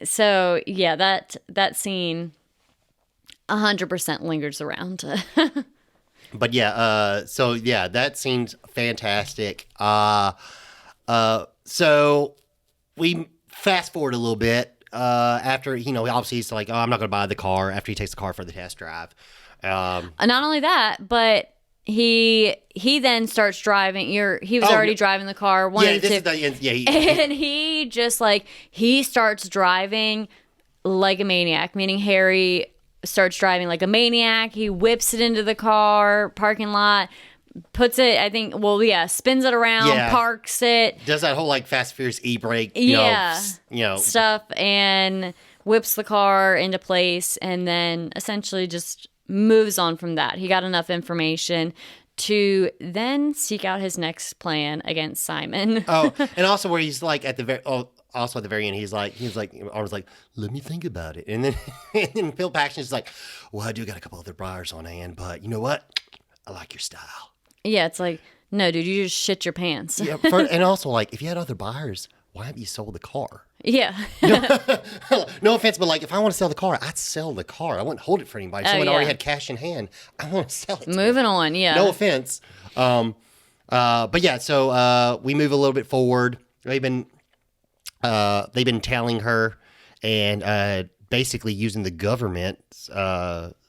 S1: So yeah, that scene 100% lingers around.
S2: But yeah, so yeah, that seems fantastic. So we fast forward a little bit. After, obviously he's like, oh, I'm not going to buy the car after he takes the car for the test drive.
S1: Not only that, but he then starts driving. He was already driving the car.
S2: Yeah, this is the end. Yeah,
S1: and he just he starts driving like a maniac, meaning Harry starts driving like a maniac. He whips it into the car parking lot, puts it, spins it around, parks it.
S2: Does that whole Fast and Furious e-brake,
S1: stuff, and whips the car into place, and then essentially just moves on from that. He got enough information to then seek out his next plan against Simon.
S2: And also where he's at the very end, he's like, Arnold's like, let me think about it. And then Phil Paxton's like, well, I do got a couple other briars on hand, but you know what? I like your style.
S1: Yeah, it's like, no, dude, you just shit your pants.
S2: Yeah, and also, if you had other buyers, why haven't you sold the car?
S1: Yeah.
S2: No offense, but if I want to sell the car, I'd sell the car. I wouldn't hold it for anybody. Someone already had cash in hand. I want to sell it.
S1: Moving on, yeah.
S2: No offense. But yeah, so we move a little bit forward. They've been telling her and basically using the government.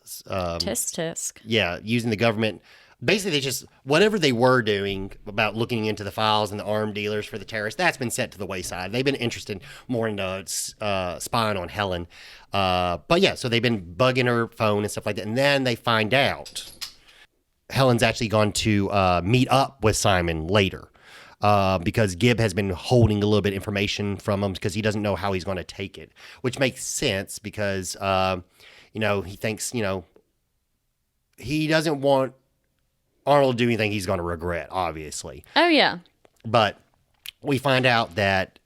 S1: Tisk.
S2: Yeah, using the government. Basically, they just, whatever they were doing about looking into the files and the arm dealers for the terrorists, that's been set to the wayside. They've been interested more in spying on Helen. But yeah, so they've been bugging her phone and stuff like that. And then they find out Helen's actually gone to meet up with Simon later. Because Gibb has been holding a little bit of information from him because he doesn't know how he's going to take it, which makes sense because, he thinks, he doesn't want Arnold to do anything he's going to regret, obviously.
S1: Oh, yeah.
S2: But we find out that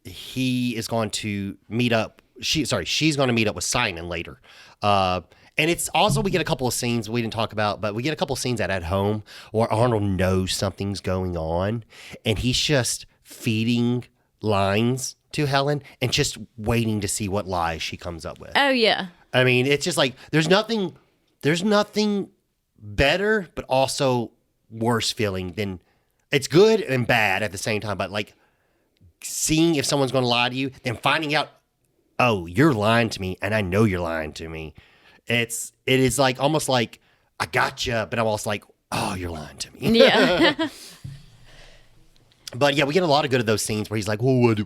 S2: he is going to meet up. She's going to meet up with Simon later. And it's also, we get a couple of scenes we didn't talk about, but we get a couple of scenes at home where Arnold knows something's going on and he's just feeding lines to Helen and just waiting to see what lies she comes up with.
S1: Oh, yeah.
S2: I mean, it's just there's nothing better, but also worse feeling than, it's good and bad at the same time, but seeing if someone's going to lie to you, then finding out, oh, you're lying to me and I know you're lying to me. It is almost like I gotcha, but I'm also like, oh, you're lying to me.
S1: Yeah.
S2: But yeah, we get a lot of good of those scenes where he's like, well, what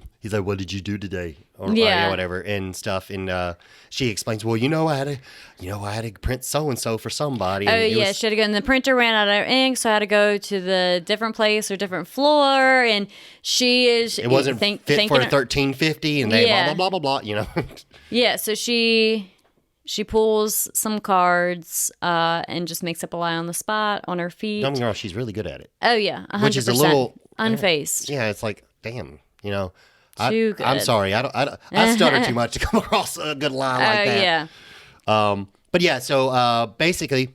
S2: did you do today? Or whatever and stuff. And she explains, well, I had to print so-and-so for somebody.
S1: Oh, yeah. She had to go, and the printer ran out of ink, so I had to go to the different place or different floor. And
S2: it wasn't fit for a 1350, and they blah, blah, blah, blah, blah,
S1: Yeah, so she pulls some cards and just makes up a lie on the spot on her feet.
S2: Don't get me wrong, she's really good at it.
S1: Oh, yeah, 100%.
S2: Which is a little
S1: unfazed.
S2: Yeah, it's like, damn,
S1: Too good.
S2: I'm sorry, I stutter too much to come across a good line like that.
S1: Yeah.
S2: But yeah, so basically,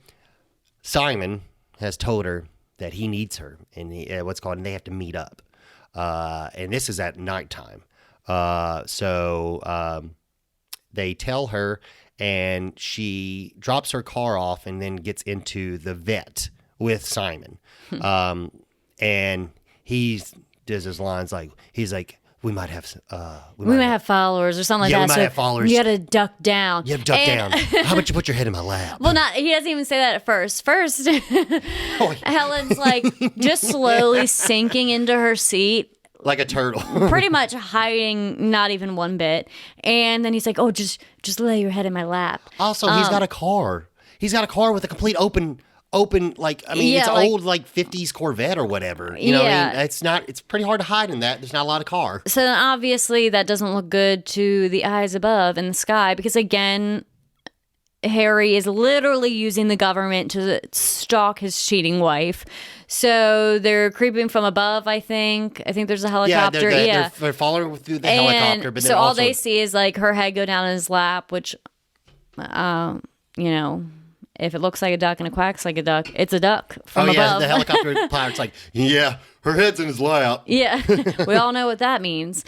S2: Simon has told her that he needs her, and and they have to meet up, and this is at nighttime. So they tell her. And she drops her car off and then gets into the vet with Simon. And he does his lines he's like, we might have
S1: followers or something like that.
S2: We might have followers.
S1: You got to duck down.
S2: You have to duck down. How about you put your head in my lap?
S1: Well, he doesn't even say that at first. First, Helen's just slowly sinking into her seat.
S2: Like a turtle.
S1: Pretty much hiding, not even one bit. And then he's like, oh, just lay your head in my lap.
S2: Also, he's got a car. He's got a car with a complete open, it's old 50s Corvette or whatever. You know what I mean? It's pretty hard to hide in that. There's not a lot of car.
S1: So then obviously that doesn't look good to the eyes above in the sky because, again, Harry is literally using the government to stalk his cheating wife. So they're creeping from above, I think. I think there's a helicopter.
S2: They're following through the helicopter. But
S1: so all they see is her head go down in his lap, which, if it looks like a duck and it quacks like a duck, it's a duck from
S2: Oh, yeah,
S1: above.
S2: the helicopter pilot's like, yeah, her head's in his lap.
S1: Yeah, we all know what that means.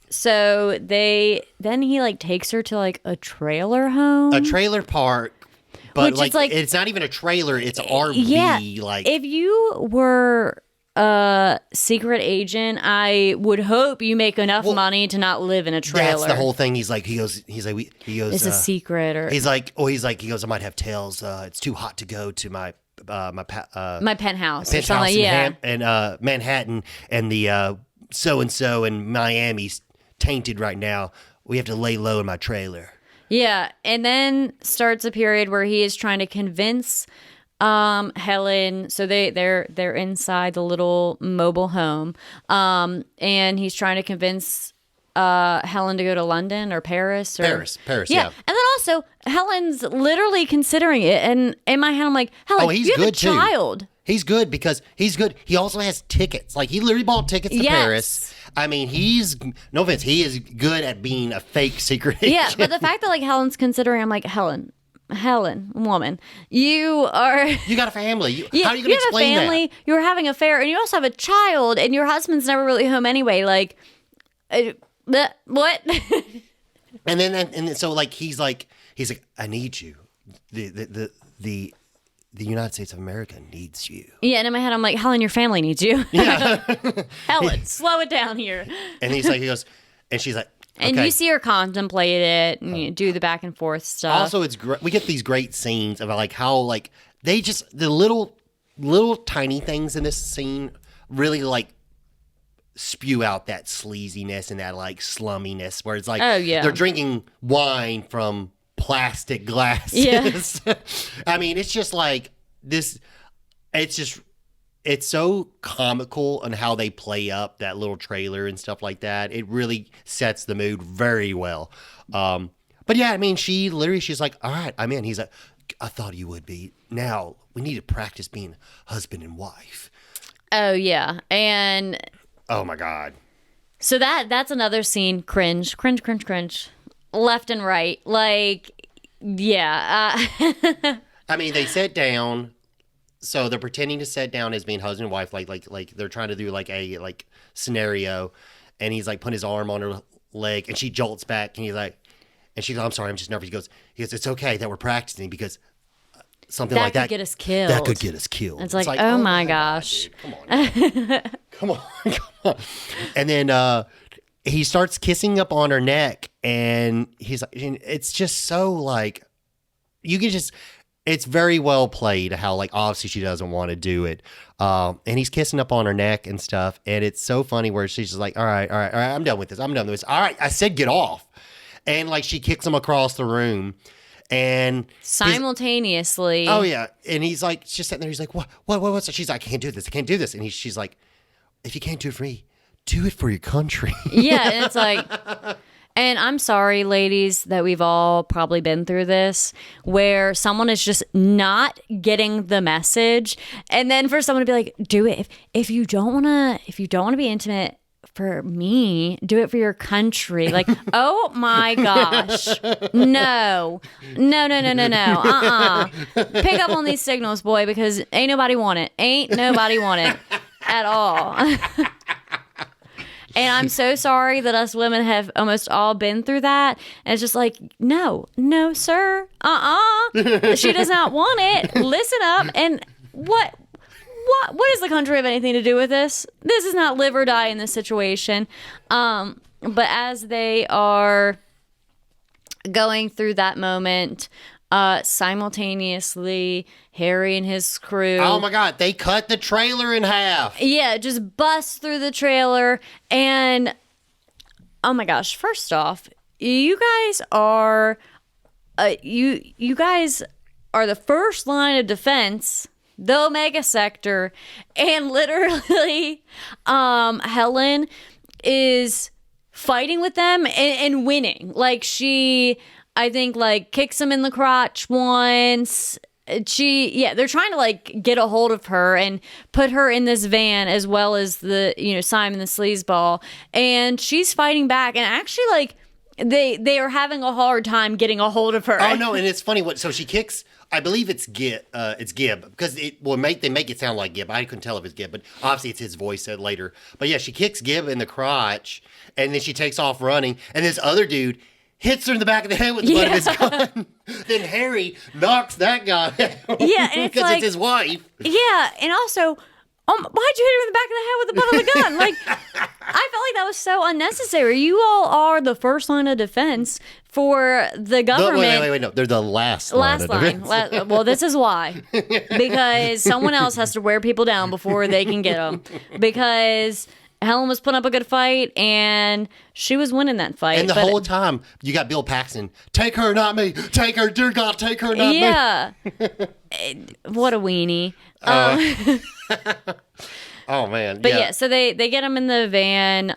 S1: So then he like takes her to like a trailer home.
S2: A trailer park, but
S1: Which is like-
S2: it's not even a trailer, it's RV.
S1: Yeah.
S2: Like,
S1: If you were a secret agent, I would hope you make enough money to not live in a trailer.
S2: that's the whole thing. He goes,
S1: It's a secret, or
S2: he goes, I might have tails. It's too hot to go to my
S1: penthouse or something.
S2: penthouse
S1: Yeah.
S2: in Manhattan, and the so-and-so in Miami's tainted right now. We have to lay low in my trailer.
S1: Yeah, and then starts a period where he is trying to convince Helen. So they're inside the little mobile home, and he's trying to convince Helen to go to London or Paris.
S2: Paris, yeah.
S1: And then also Helen's literally considering it, and in my head I'm like, Helen,
S2: he's
S1: you have a
S2: good, too.
S1: child.
S2: He's good because he's good. He also has tickets. Like, he literally bought tickets to
S1: Yes.
S2: Paris. I mean, no offense, he is good at being a fake secret agent.
S1: Yeah, but the fact that like Helen's considering, I'm like, Helen, woman, you
S2: got a family. How are you going to
S1: you have a
S2: explain
S1: family, you're having an affair, and you also have a child, and your husband's never really home anyway. Like, what?
S2: And then so like he's like, I need you. The United States of America needs you.
S1: Yeah, and in my head I'm like, Helen, your family needs you.
S2: Yeah.
S1: Helen, slow it down here.
S2: And he goes, and she's like, okay.
S1: And you see her contemplate it and you do the back and forth stuff.
S2: Also, it's great. We get these great scenes about like how like they just the little tiny things in this scene really like spew out that sleaziness and that like slumminess where it's like,
S1: oh yeah,
S2: they're drinking wine from plastic glasses.
S1: Yeah.
S2: I mean, it's just like this. It's so comical on how they play up that little trailer and stuff like that. It really sets the mood very well. But yeah, I mean, she's like, all right, I'm in. He's like, I thought you would be. Now we need to practice being husband and wife.
S1: Oh yeah, and
S2: oh my God.
S1: So that's another scene. Cringe, left and right. Like, yeah.
S2: I mean, they sit down. So they're pretending to sit down as being husband and wife, like they're trying to do like a scenario, and he's like putting his arm on her leg, and she jolts back, and he's like, and she's like, I'm sorry, I'm just nervous. He goes, it's okay that we're practicing because something like that
S1: could get us killed.
S2: That could get us killed.
S1: It's like oh my gosh,
S2: God, dude. Come on. And then he starts kissing up on her neck, and he's like, it's just so like you can just. It's very well played how, like, obviously she doesn't want to do it. And he's kissing up on her neck and stuff. And it's so funny where she's just like, all right, I'm done with this. All right, I said get off. And, like, she kicks him across the room. And
S1: simultaneously.
S2: Oh, yeah. And he's like, just sitting there. He's like, what's that? She's like, I can't do this. And she's like, if you can't do it for me, do it for your country.
S1: Yeah, and it's like... And I'm sorry, ladies, that we've all probably been through this, where someone is just not getting the message, and then for someone to be like, "Do it if you don't want to be intimate for me, do it for your country." Like, oh my gosh, no. Pick up on these signals, boy, because ain't nobody want it at all. And I'm so sorry that us women have almost all been through that. And it's just like, no, sir. She does not want it. Listen up. And what does the country have anything to do with this? This is not live or die in this situation. But as they are going through that moment, simultaneously, Harry and his crew.
S2: Oh my God, they cut the trailer in half.
S1: Yeah, just bust through the trailer. And oh my gosh, first off, you guys are you guys are the first line of defense, the Omega Sector, and literally Helen is fighting with them and winning. Like she, I think, like kicks him in the crotch once. They're trying to like get a hold of her and put her in this van, as well as the Simon the sleazeball, and she's fighting back. And actually, like, they are having a hard time getting a hold of her.
S2: Oh no, and it's funny so she kicks. I believe it's Gib. It's Gib because they make it sound like Gib. I couldn't tell if it's Gib, but obviously it's his voice said later. But yeah, she kicks Gib in the crotch, and then she takes off running, and this other dude hits her in the back of the head with the butt of his gun. Then Harry knocks that guy out.
S1: Yeah, and
S2: because it's his wife.
S1: Yeah, and also, why'd you hit her in the back of the head with the butt of the gun? Like, I felt like that was so unnecessary. You all are the first line of defense for the government.
S2: Wait, no. They're the last line of defense.
S1: Well, this is why. Because someone else has to wear people down before they can get them. Because Helen was putting up a good fight, and she was winning that fight.
S2: And the whole time, you got Bill Paxton. Take her, not me. Take her, dear God, take her, not me.
S1: Yeah. What a weenie.
S2: Oh, man.
S1: But yeah, so they get him in the van,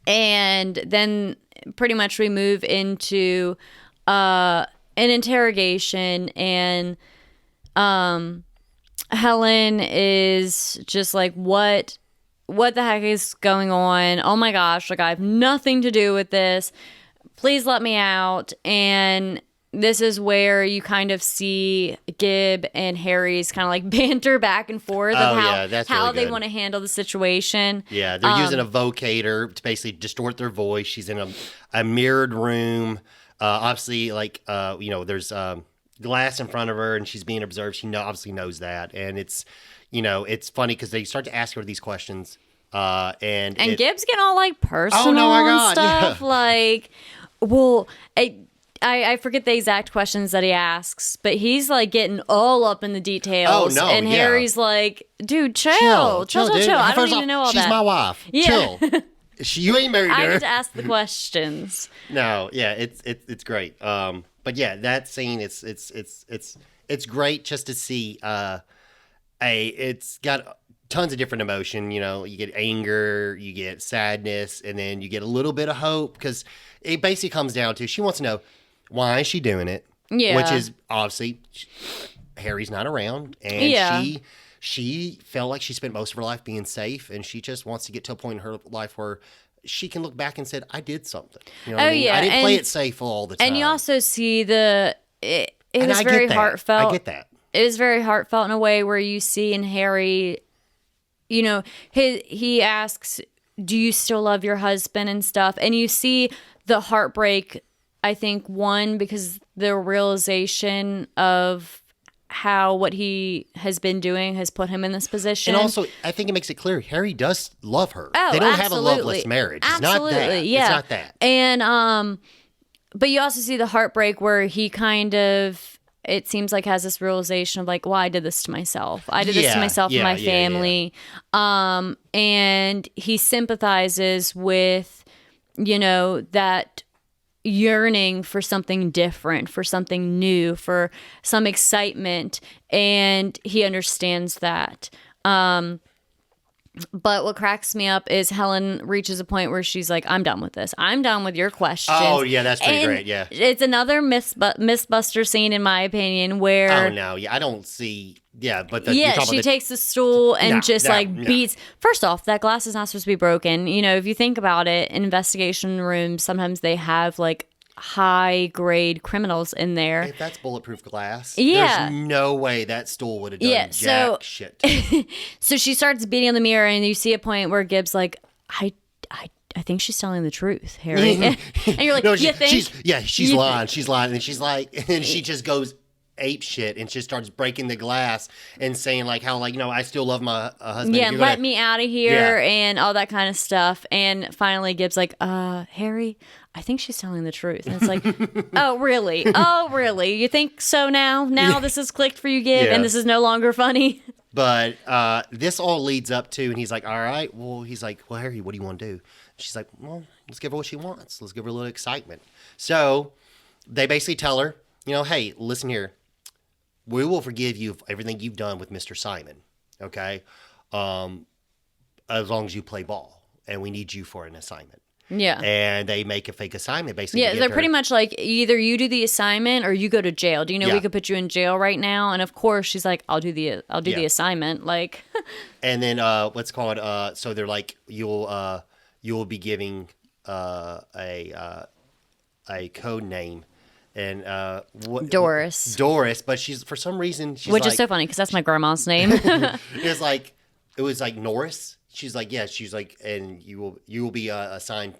S1: and then pretty much we move into an interrogation, and Helen is just like, what the heck is going on? Oh my gosh, like I have nothing to do with this. Please let me out. And this is where you kind of see Gib and Harry's kind of like banter back and forth of how
S2: really
S1: they want to handle the situation.
S2: Yeah, they're using a vocator to basically distort their voice. She's in a mirrored room. Obviously, like, there's glass in front of her and she's being observed. She obviously knows that. And it's funny because they start to ask her these questions. And
S1: Gib's getting all like personal
S2: and
S1: stuff.
S2: Yeah.
S1: Like, well, I forget the exact questions that he asks, but he's like getting all up in the details.
S2: Oh, no,
S1: and Harry's like, dude, chill.
S2: Dude.
S1: I don't
S2: First
S1: need
S2: off,
S1: to know all
S2: she's
S1: that.
S2: my wife.
S1: Yeah.
S2: Chill. You ain't married to her.
S1: I get to ask the questions.
S2: No, yeah, it's great. But yeah, that scene, it's great just to see. It's got tons of different emotion. You get anger, you get sadness, and then you get a little bit of hope because it basically comes down to she wants to know why is she doing it.
S1: Yeah,
S2: which is obviously Harry's not around, and she felt like she spent most of her life being safe, and she just wants to get to a point in her life where she can look back and said, I did something. You know what I mean?
S1: Yeah.
S2: I didn't play it safe all the time.
S1: And you also see it was very heartfelt.
S2: I get that.
S1: It was very heartfelt in a way where you see in Harry, he asks, do you still love your husband and stuff? And you see the heartbreak, I think, one, because the realization of how what he has been doing has put him in this position.
S2: And also, I think it makes it clear Harry does love her.
S1: Oh,
S2: they don't
S1: absolutely.
S2: have a loveless marriage. It's
S1: absolutely,
S2: not that.
S1: Yeah.
S2: It's not that.
S1: And but you also see the heartbreak where he kind of, it seems like, has this realization of like, well, I did this to myself. I did this to myself and my family. Yeah. And he sympathizes with, that yearning for something different, for something new, for some excitement, and he understands that. But what cracks me up is Helen reaches a point where she's like, I'm done with this. I'm done with your questions.
S2: Oh, yeah, that's pretty great, yeah.
S1: It's another Mythbuster scene, in my opinion, where...
S2: Oh, no, yeah, I don't see... Yeah, but...
S1: she takes the stool and beats... First off, that glass is not supposed to be broken. If you think about it, in investigation rooms, sometimes they have, like, high-grade criminals in there.
S2: If that's bulletproof glass,
S1: yeah,
S2: there's no way that stool would have done jack shit.
S1: So she starts beating on the mirror, and you see a point where Gibbs like, I think she's telling the truth, Harry. And you're like, you think?
S2: She's lying. She's lying. And she's like, and she just goes ape shit and just starts breaking the glass and saying like how like I still love my husband.
S1: Yeah, let me out of here and all that kind of stuff. And finally Gibbs like, Harry, I think she's telling the truth. And it's like, oh really? Oh really? You think so now? Now this has clicked for you, Gib, and this is no longer funny.
S2: But this all leads up to, and he's like, all right, well, he's like, well, Harry, what do you want to do? She's like, well, let's give her what she wants. Let's give her a little excitement. So they basically tell her, hey, listen here. We will forgive you for everything you've done with Mr. Simon, okay? As long as you play ball, and we need you for an assignment.
S1: Yeah.
S2: And they make a fake assignment, basically.
S1: Yeah, they're pretty much like, either you do the assignment or you go to jail. Do you know we could put you in jail right now? And of course, she's like, I'll do the assignment. Like,
S2: and then what's called? So they're like, you'll be giving a code name, and
S1: Doris.
S2: but she's for some reason she's
S1: Which
S2: like,
S1: is so funny because that's my grandma's name.
S2: it was like Norris. She's like, yeah, she's like, and you will be assigned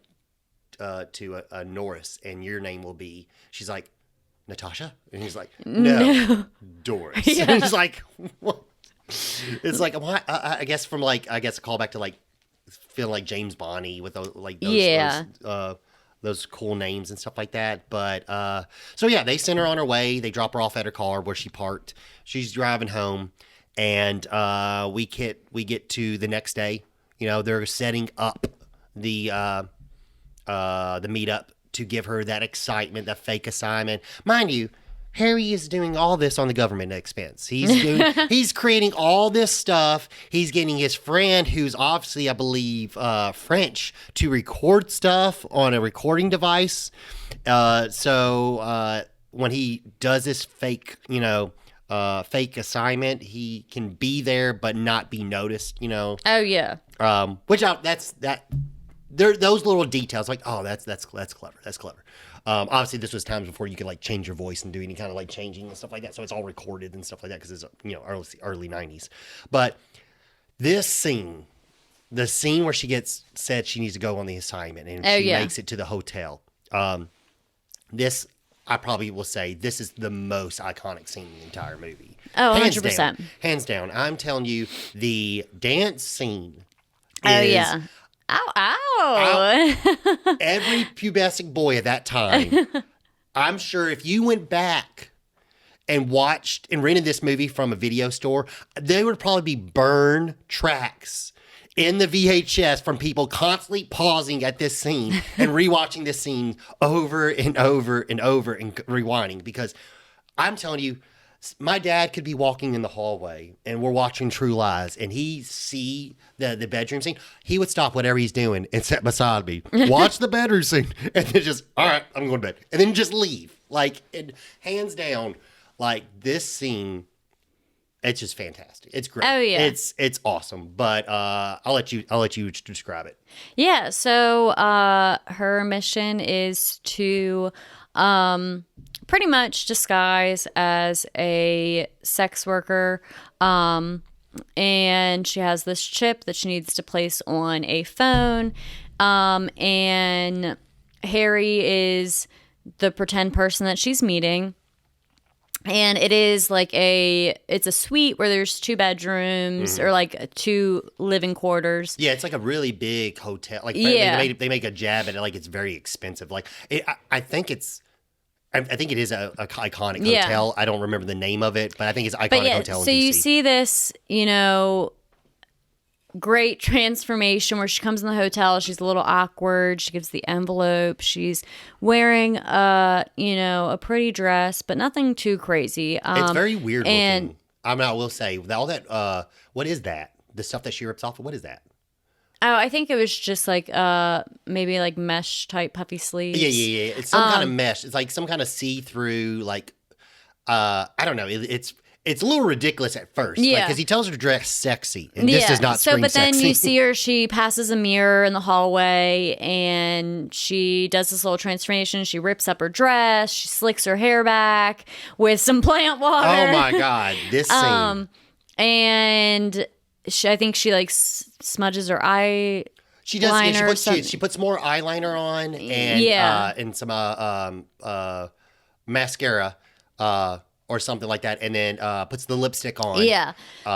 S2: to a Norris, and your name will be. She's like, Natasha, and he's like, no. Doris.
S1: Yeah.
S2: And he's like, what? It's like, I guess from like, I guess a callback to like feeling like James Bondy with those those cool names and stuff like that. But so yeah, they send her on her way. They drop her off at her car where she parked. She's driving home, and we get to the next day. You know, they're setting up the meetup to give her that excitement, that fake assignment. Mind you, Harry is doing all this on the government expense. He's creating all this stuff. He's getting his friend, who's obviously, I believe, French, to record stuff on a recording device. So when he does this fake, fake assignment, he can be there but not be noticed.
S1: Oh yeah.
S2: Those little details, like, oh, that's clever. That's clever. Obviously, this was times before you could like change your voice and do any kind of like changing and stuff like that. So it's all recorded and stuff like that because it's early 90s. But this scene, the scene where she gets said she needs to go on the assignment and she makes it to the hotel. This, I probably will say, this is the most iconic scene in the entire movie.
S1: Oh,
S2: hands
S1: 100%.
S2: Down, hands down. I'm telling you, the dance scene.
S1: Oh yeah. Ow.
S2: Every pubescent boy at that time, I'm sure if you went back and watched and rented this movie from a video store, there would probably be burn tracks in the VHS from people constantly pausing at this scene and rewatching this scene over and over and over and rewinding. Because I'm telling you, my dad could be walking in the hallway and we're watching True Lies and he see the bedroom scene. He would stop whatever he's doing and sit beside me, watch the bedroom scene, and then just, all right, I'm going to bed. And then just leave. Like, and hands down, like this scene, it's just fantastic. It's great.
S1: Oh yeah.
S2: It's awesome. But I'll let you describe it.
S1: Yeah, so her mission is to pretty much disguise as a sex worker. And she has this chip that she needs to place on a phone. And Harry is the pretend person that she's meeting. And it is like it's a suite where there's 2 bedrooms or like 2 living quarters.
S2: Yeah, it's like a really big hotel. Like they make a jab at it like it's very expensive. Like I think it is a iconic hotel. I don't remember the name of it, but I think it's an iconic hotel in
S1: so
S2: DC.
S1: you see this, great transformation where she comes in the hotel. She's a little awkward. She gives the envelope. She's wearing a pretty dress, but nothing too crazy.
S2: It's very weird looking. I will say all that. What is that? The stuff that she rips off. What is that?
S1: Oh, I think it was just like maybe like mesh type puffy sleeves.
S2: Yeah. It's some kind of mesh. It's like some kind of see-through, like I don't know. It's a little ridiculous at first.
S1: Yeah.
S2: Because he tells her to dress sexy, and this does not scream
S1: but then
S2: sexy.
S1: you see her, she passes a mirror in the hallway, and she does this little transformation. She rips up her dress. She slicks her hair back with some plant water.
S2: Oh my God, this scene.
S1: And I think she like smudges her eye.
S2: She does. Yeah, she puts more eyeliner on and some mascara or something like that, and then puts the lipstick on.
S1: Yeah.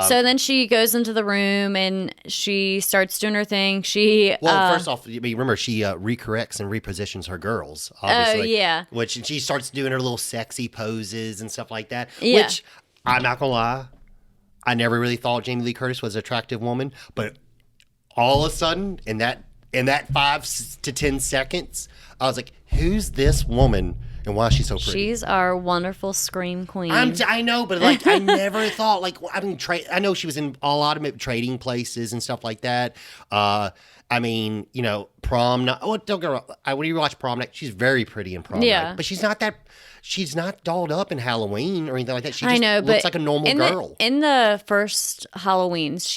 S1: So then she goes into the room and she starts doing her thing.
S2: First off, remember she recorrects and repositions her girls. Obviously.
S1: Oh yeah.
S2: Which she starts doing her little sexy poses and stuff like that.
S1: Yeah.
S2: Which I'm not gonna lie, I never really thought Jamie Lee Curtis was an attractive woman, but all of a sudden, in that 5 to 10 seconds, I was like, "Who's this woman, and why is she so pretty?"
S1: She's our wonderful scream queen.
S2: I know, but like, I never thought I know she was in a lot of trading places and stuff like that. I mean, prom night. Oh, don't get wrong. When you watch prom night, she's very pretty in prom night, but she's not that. She's not dolled up in Halloween or anything like that. She just looks like a normal girl.
S1: In the first Halloweens,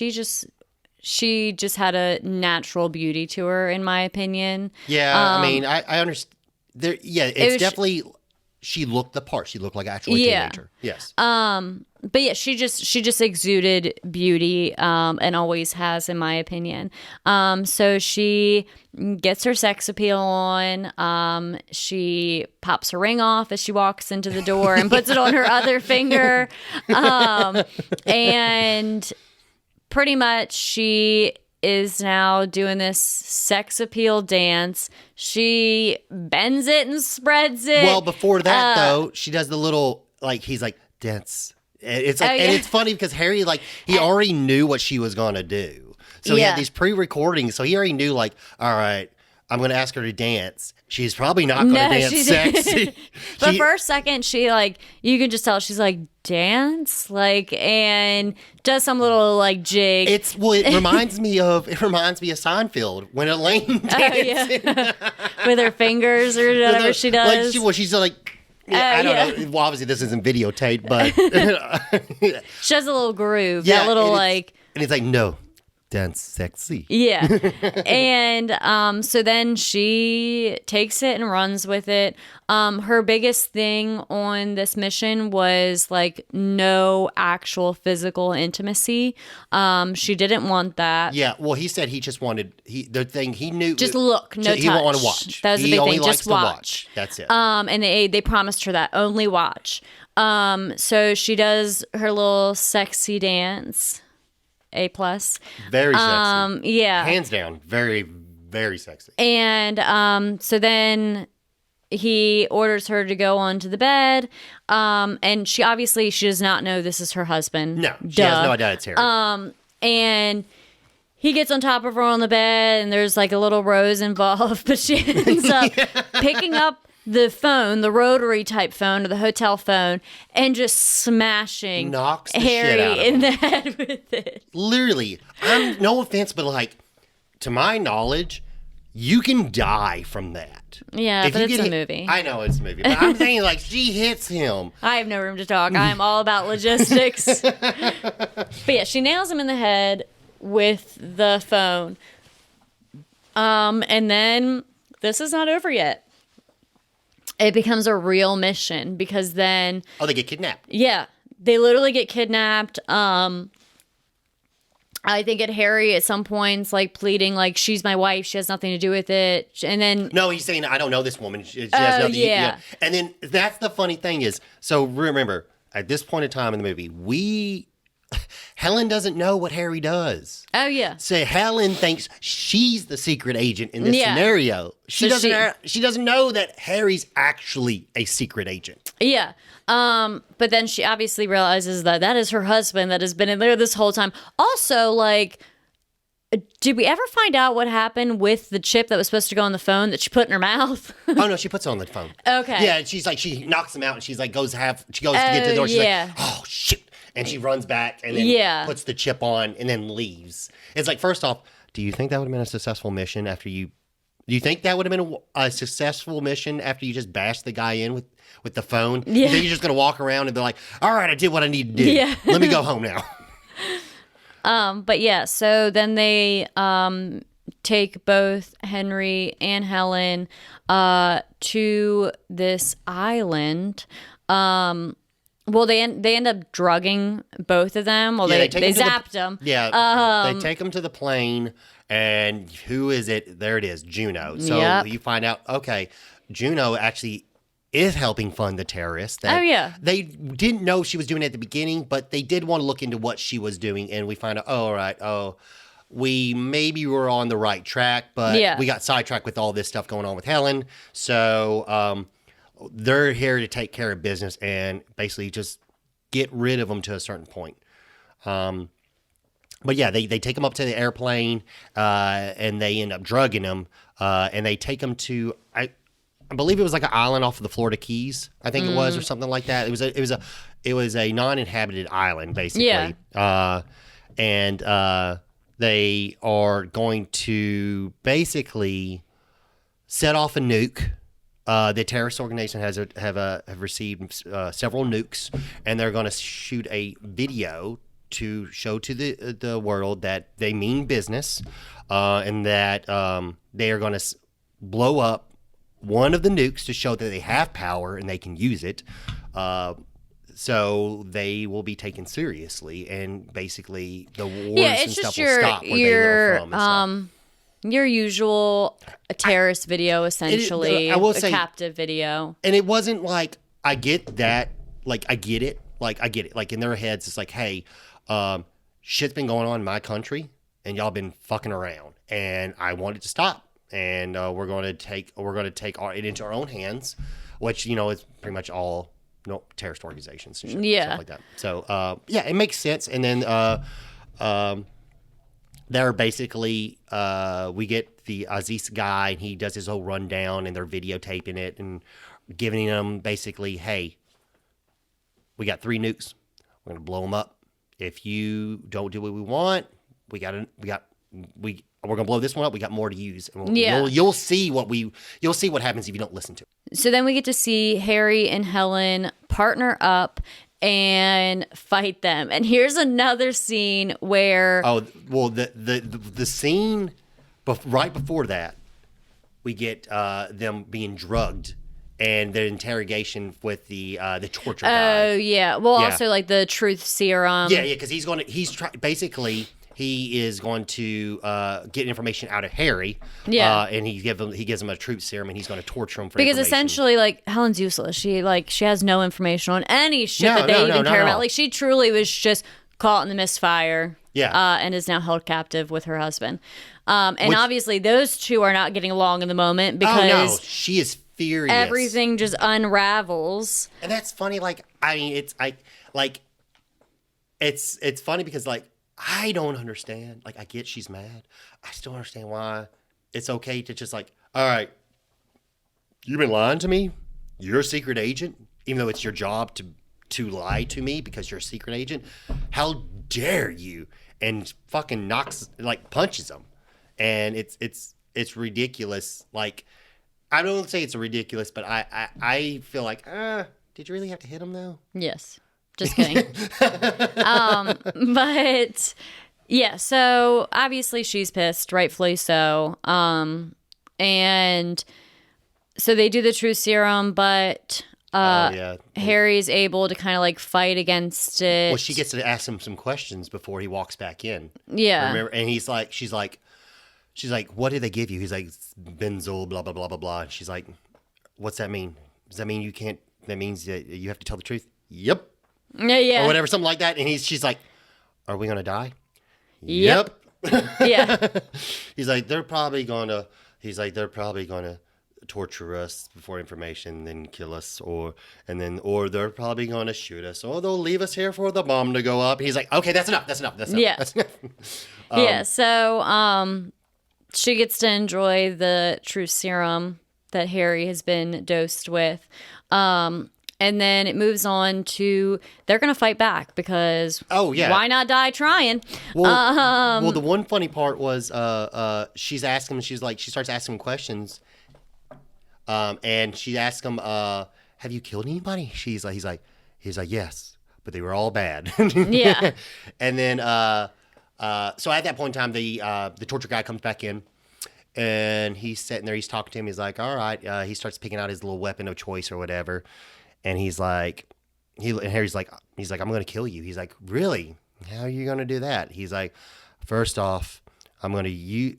S1: she just had a natural beauty to her, in my opinion.
S2: Yeah, I mean, I understand. There, yeah, it's
S1: was-
S2: definitely. She looked the part. She looked like actually a teenager. Yes.
S1: But yeah, she just exuded beauty, and always has, in my opinion. So she gets her sex appeal on. She pops her ring off as she walks into the door and puts it on her other finger. And pretty much she is now doing this sex appeal dance. She bends it and spreads it.
S2: Well, before that though, she does the little like he's like dance. It's like, and it's funny because Harry he already knew what she was gonna do, so he had these pre-recordings. So he already knew all right, I'm gonna ask her to dance. She's probably not gonna dance sexy.
S1: But for a second, she you can just tell she's dance and does some little jig.
S2: It reminds me of Seinfeld when Elaine dances
S1: with her fingers or whatever she does.
S2: She's I don't know. Well, obviously this isn't videotaped, but
S1: she has a little groove. Yeah, that little
S2: and it's no. Dance sexy.
S1: Yeah. And so then she takes it and runs with it. Her biggest thing on this mission was no actual physical intimacy. She didn't want that.
S2: Yeah, well, he said he just wanted the thing he knew.
S1: Just look, no touch.
S2: He won't want to watch.
S1: That was the big thing. Just watch.
S2: That's it.
S1: And they promised her that only watch. So she does her little sexy dance. A+.
S2: Very sexy.
S1: Yeah.
S2: Hands down. Very, very sexy.
S1: And so then he orders her to go onto the bed. And she does not know this is her husband.
S2: No, she has no idea it's Harry.
S1: And he gets on top of her on the bed, and there's a little rose involved, but she ends up picking up the phone, the rotary type phone or the hotel phone, and just smashing
S2: knocks the
S1: Harry
S2: shit out of him
S1: in the head with it.
S2: Literally, no offense, but to my knowledge, you can die from that.
S1: Yeah, but it's a movie.
S2: I know it's a movie, but I'm saying she hits him.
S1: I have no room to talk. I am all about logistics. But yeah, she nails him in the head with the phone. And then this is not over yet. It becomes a real mission because then...
S2: Oh, they get kidnapped.
S1: Yeah. They literally get kidnapped. I think Harry at some points pleading she's my wife. She has nothing to do with it. And then...
S2: No, he's saying, I don't know this woman. She has nothing.
S1: Yeah.
S2: And then that's the funny thing is, so remember, at this point in time in the movie, Helen doesn't know what Harry does.
S1: Oh, yeah.
S2: So Helen thinks she's the secret agent in this scenario. She doesn't know that Harry's actually a secret agent.
S1: Yeah. But then she obviously realizes that is her husband that has been in there this whole time. Also, did we ever find out what happened with the chip that was supposed to go on the phone that she put in her mouth?
S2: Oh, no, she puts it on the phone.
S1: Okay.
S2: Yeah, she's she knocks him out and she's goes to get to the door. She's oh, shit. And she runs back and then puts the chip on and then leaves. It's first off, do you think that would have been a successful mission after you... Do you think that would have been a successful mission after you just bashed the guy in with the phone?
S1: Yeah.
S2: You think you're just going to walk around and be all right, I did what I need to do. Yeah. Let me go home now.
S1: But yeah, so then they take both Henry and Helen to this island. Well, they end up drugging both of them. Well, they zapped them.
S2: Yeah, they take them to the plane, and who is it? There it is, Juno. So you find out, okay, Juno actually is helping fund the terrorists. They didn't know she was doing it at the beginning, but they did want to look into what she was doing, and we find out, all right, we maybe were on the right track, but we got sidetracked with all this stuff going on with Helen. So they're here to take care of business and basically just get rid of them to a certain point. But yeah, they take them up to the airplane and they end up drugging them and they take them to I believe it was an island off of the Florida Keys, I think it was, or something like that. It was a non-inhabited island basically. Yeah. And they are going to basically set off a nuke. The terrorist organization have received several nukes, and they're going to shoot a video to show to the world that they mean business, and that they are going to blow up one of the nukes to show that they have power and they can use it. So they will be taken seriously, and basically the wars and stuff will stop where they were from. And
S1: your usual terrorist video, essentially,
S2: I will say,
S1: captive video.
S2: And it wasn't like, I get that, like, I get it. Like, in their heads, it's like, hey, shit's been going on in my country, and y'all been fucking around, and I want it to stop, and we're going to take it into our own hands, which, is pretty much all terrorist organizations and shit, stuff like that. So, it makes sense. And then they're basically, we get the Aziz guy, and he does his whole rundown, and they're videotaping it and giving them basically, hey, we got 3 nukes. We're gonna blow them up. If you don't do what we want, we're gonna blow this one up. We got more to use. And you'll see what happens if you don't listen to it.
S1: So then we get to see Harry and Helen partner up and fight them. And here's another scene where
S2: the scene right before that, we get them being drugged. And the interrogation with the torture guy.
S1: Oh, yeah. Well, also, like, the truth serum.
S2: Yeah, because he is going to get information out of Harry.
S1: Yeah.
S2: And he gives him a truth serum, and he's going to torture him for
S1: because
S2: information.
S1: Essentially, like, Helen's useless. She has no information on any shit that they even care about. Like, she truly was just caught in the misfire.
S2: Yeah.
S1: And is now held captive with her husband. Obviously, those two are not getting along in the moment because
S2: she is furious.
S1: Everything just unravels.
S2: And that's funny. Like, I mean, it's funny because, like, I don't understand. Like, I get she's mad. I still understand why it's okay to just, like, all right, you've been lying to me. You're a secret agent, even though it's your job to lie to me because you're a secret agent. How dare you? And fucking punches him. And it's ridiculous. Like, I don't say it's ridiculous, but I feel like, did you really have to hit him though?
S1: Yes. Just kidding. But yeah, so obviously she's pissed, rightfully so. And so they do the truth serum, but Harry's able to kind of like fight against it.
S2: Well, she gets to ask him some questions before he walks back in.
S1: Yeah.
S2: Remember? And she's like, what did they give you? He's like, benzoyl, blah, blah, blah, blah, blah. And she's like, what's that mean? Does that mean that means that you have to tell the truth? Yep.
S1: Yeah.
S2: Or whatever, something like that. And she's like, are we going to die?
S1: Yep. Yeah.
S2: He's like, they're probably going to torture us for information, then kill us, or they're probably going to shoot us, or they'll leave us here for the bomb to go up. He's like, okay, that's enough.
S1: Yeah.
S2: That's enough.
S1: Yeah. So, she gets to enjoy the truth serum that Harry has been dosed with. And then it moves on to they're going to fight back because why not die trying?
S2: Well, the one funny part was she starts asking him questions. And she asks him, have you killed anybody? He's like, yes, but they were all bad.
S1: Yeah.
S2: And then so at that point in time, the torture guy comes back in, and he's sitting there. He's talking to him. He's like, all right. He starts picking out his little weapon of choice or whatever, and he's like, Harry's like, I'm going to kill you. He's like, really? How are you going to do that? He's like, first off, I'm going to use